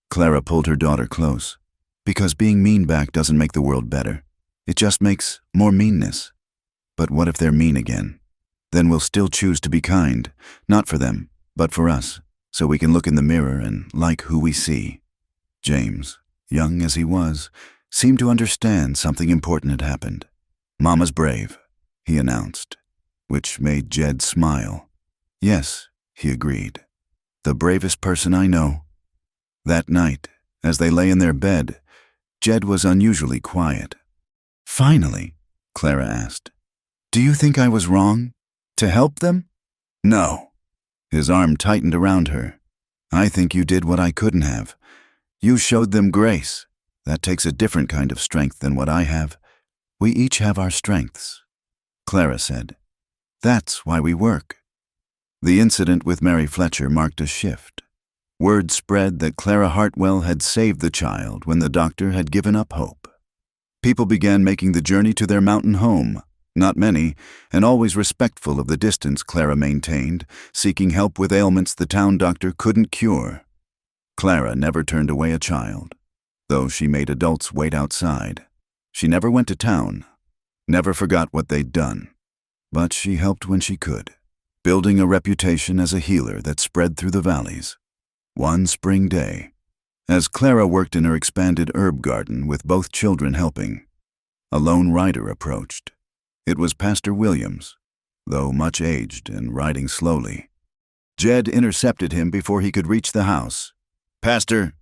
Clara pulled her daughter close. "Because being mean back doesn't make the world better. It just makes more meanness. But what if they're mean again? Then we'll still choose to be kind, not for them, but for us, so we can look in the mirror and like who we see." James, young as he was, seemed to understand something important had happened. "Mama's brave," he announced, which made Jed smile. "Yes," he agreed. "The bravest person I know." That night, as they lay in their bed, Jed was unusually quiet. "Finally," Clara asked, "do you think I was wrong? To help them?" "No." His arm tightened around her. "I think you did what I couldn't have. You showed them grace. That takes a different kind of strength than what I have. We each have our strengths." Clara said, "That's why we work." The incident with Mary Fletcher marked a shift. Word spread that Clara Hartwell had saved the child when the doctor had given up hope. People began making the journey to their mountain home, not many, and always respectful of the distance Clara maintained, seeking help with ailments the town doctor couldn't cure. Clara never turned away a child, though she made adults wait outside. She never went to town, never forgot what they'd done. But she helped when she could, building a reputation as a healer that spread through the valleys. One spring day, as Clara worked in her expanded herb garden with both children helping, a lone rider approached. It was Pastor Williams, though much aged and riding slowly. Jed intercepted him before he could reach the house. "Pastor,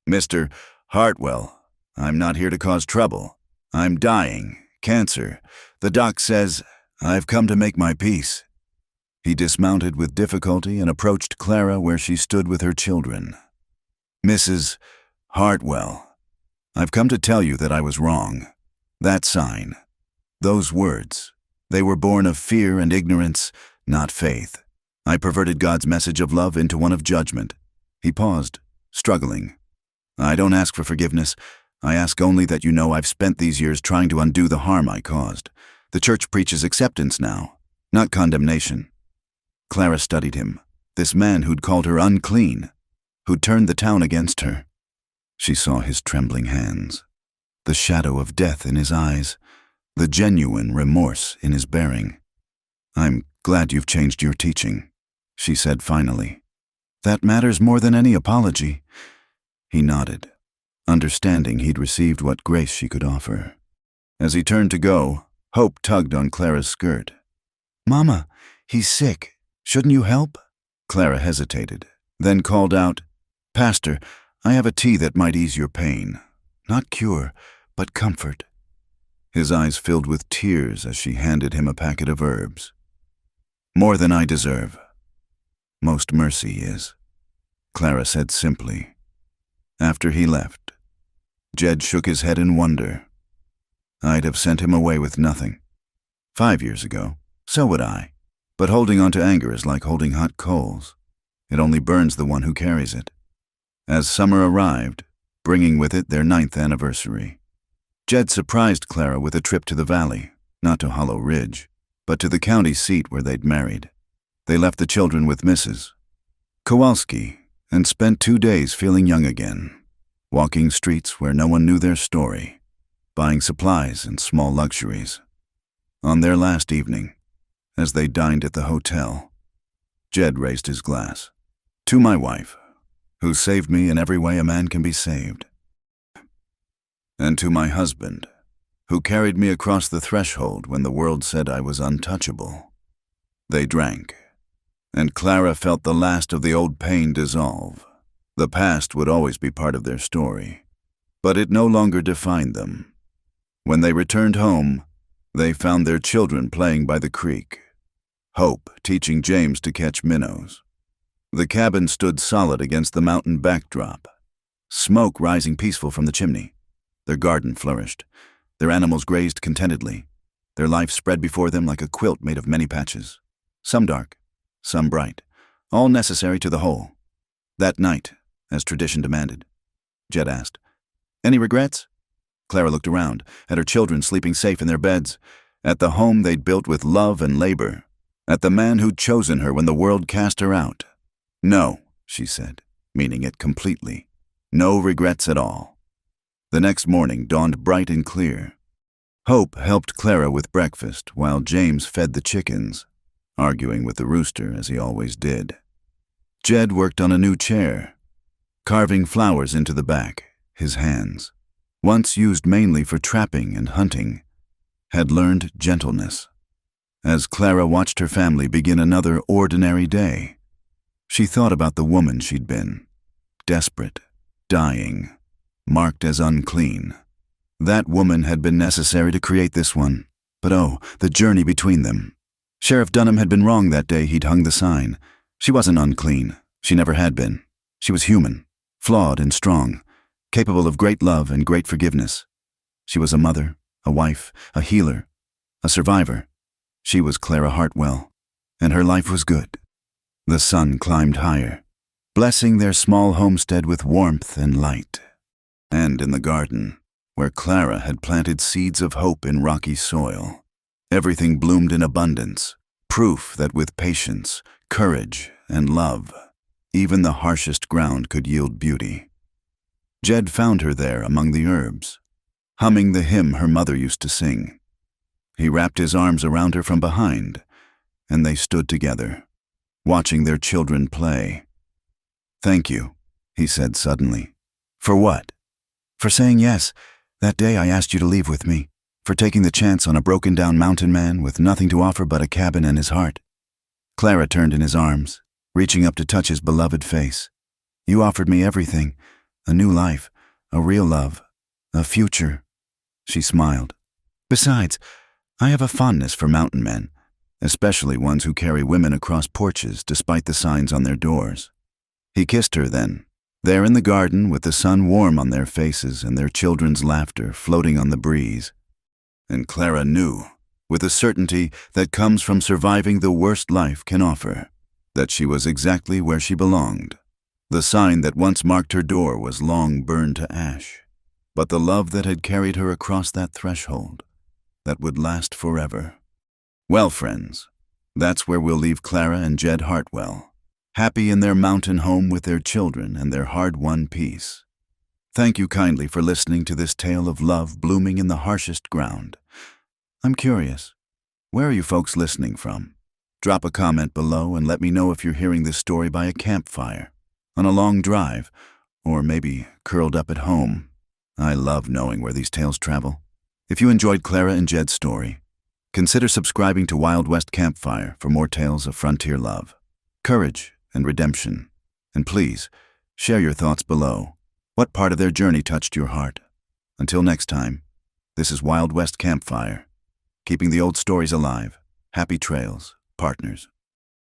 Mr. Hartwell, I'm not here to cause trouble. I'm dying, cancer. The doc says I've come to make my peace." He dismounted with difficulty and approached Clara where she stood with her children. "Mrs. Hartwell, I've come to tell you that I was wrong. That sign, those words, they were born of fear and ignorance, not faith. I perverted God's message of love into one of judgment." He paused, struggling. "I don't ask for forgiveness. I ask only that you know I've spent these years trying to undo the harm I caused. The church preaches acceptance now, not condemnation." Clara studied him, this man who'd called her unclean, who'd turned the town against her. She saw his trembling hands, the shadow of death in his eyes, the genuine remorse in his bearing. "I'm glad you've changed your teaching," she said finally. "That matters more than any apology." He nodded, understanding he'd received what grace she could offer. As he turned to go, Hope tugged on Clara's skirt. "Mama, he's sick. Shouldn't you help?" Clara hesitated, then called out, "Pastor, I have a tea that might ease your pain. Not cure, but comfort." His eyes filled with tears as she handed him a packet of herbs. "More than I deserve. Most mercy is," Clara said simply. After he left, Jed shook his head in wonder. "I'd have sent him away with nothing. 5 years ago, so would I. But holding on to anger is like holding hot coals. It only burns the one who carries it. As summer arrived, bringing with it their 9th anniversary, Jed surprised Clara with a trip to the valley, not to Hollow Ridge, but to the county seat where they'd married. They left the children with Mrs. Kowalski and spent 2 days feeling young again, walking streets where no one knew their story, buying supplies and small luxuries. On their last evening, as they dined at the hotel, Jed raised his glass. To my wife, who saved me in every way a man can be saved. And to my husband, who carried me across the threshold when the world said I was untouchable. They drank, and Clara felt the last of the old pain dissolve. The past would always be part of their story, but it no longer defined them. When they returned home, they found their children playing by the creek, Hope teaching James to catch minnows. The cabin stood solid against the mountain backdrop, smoke rising peaceful from the chimney. Their garden flourished. Their animals grazed contentedly. Their life spread before them like a quilt made of many patches, some dark, some bright, all necessary to the whole. That night, as tradition demanded, Jed asked, "Any regrets?" Clara looked around, at her children sleeping safe in their beds, at the home they'd built with love and labor, at the man who'd chosen her when the world cast her out. "No," she said, meaning it completely. No regrets at all. The next morning dawned bright and clear. Hope helped Clara with breakfast while James fed the chickens, arguing with the rooster as he always did. Jed worked on a new chair, carving flowers into the back. His hands, once used mainly for trapping and hunting, had learned gentleness. As Clara watched her family begin another ordinary day, she thought about the woman she'd been, desperate, dying, marked as unclean. That woman had been necessary to create this one, but oh, the journey between them. Sheriff Dunham had been wrong that day he'd hung the sign. She wasn't unclean. She never had been. She was human, flawed and strong, capable of great love and great forgiveness. She was a mother, a wife, a healer, a survivor. She was Clara Hartwell, and her life was good. The sun climbed higher, blessing their small homestead with warmth and light. And in the garden, where Clara had planted seeds of hope in rocky soil, everything bloomed in abundance, proof that with patience, courage, and love, even the harshest ground could yield beauty. Jed found her there among the herbs, humming the hymn her mother used to sing. He wrapped his arms around her from behind, and they stood together, watching their children play. "Thank you," he said suddenly. "For what?" "For saying yes. That day I asked you to leave with me, for taking the chance on a broken-down mountain man with nothing to offer but a cabin and his heart." Clara turned in his arms, reaching up to touch his beloved face. "You offered me everything, a new life, a real love, a future." She smiled. "Besides, I have a fondness for mountain men, especially ones who carry women across porches despite the signs on their doors." He kissed her then, there in the garden with the sun warm on their faces and their children's laughter floating on the breeze. And Clara knew, with a certainty that comes from surviving the worst life can offer, that she was exactly where she belonged. The sign that once marked her door was long burned to ash, but the love that had carried her across that threshold, that would last forever. Well, friends, that's where we'll leave Clara and Jed Hartwell, happy in their mountain home with their children and their hard-won peace. Thank you kindly for listening to this tale of love blooming in the harshest ground. I'm curious, where are you folks listening from? Drop a comment below and let me know if you're hearing this story by a campfire, on a long drive, or maybe curled up at home. I love knowing where these tales travel. If you enjoyed Clara and Jed's story, consider subscribing to Wild West Campfire for more tales of frontier love, courage, and redemption. And please, share your thoughts below. What part of their journey touched your heart? Until next time, this is Wild West Campfire, keeping the old stories alive. Happy trails, partners.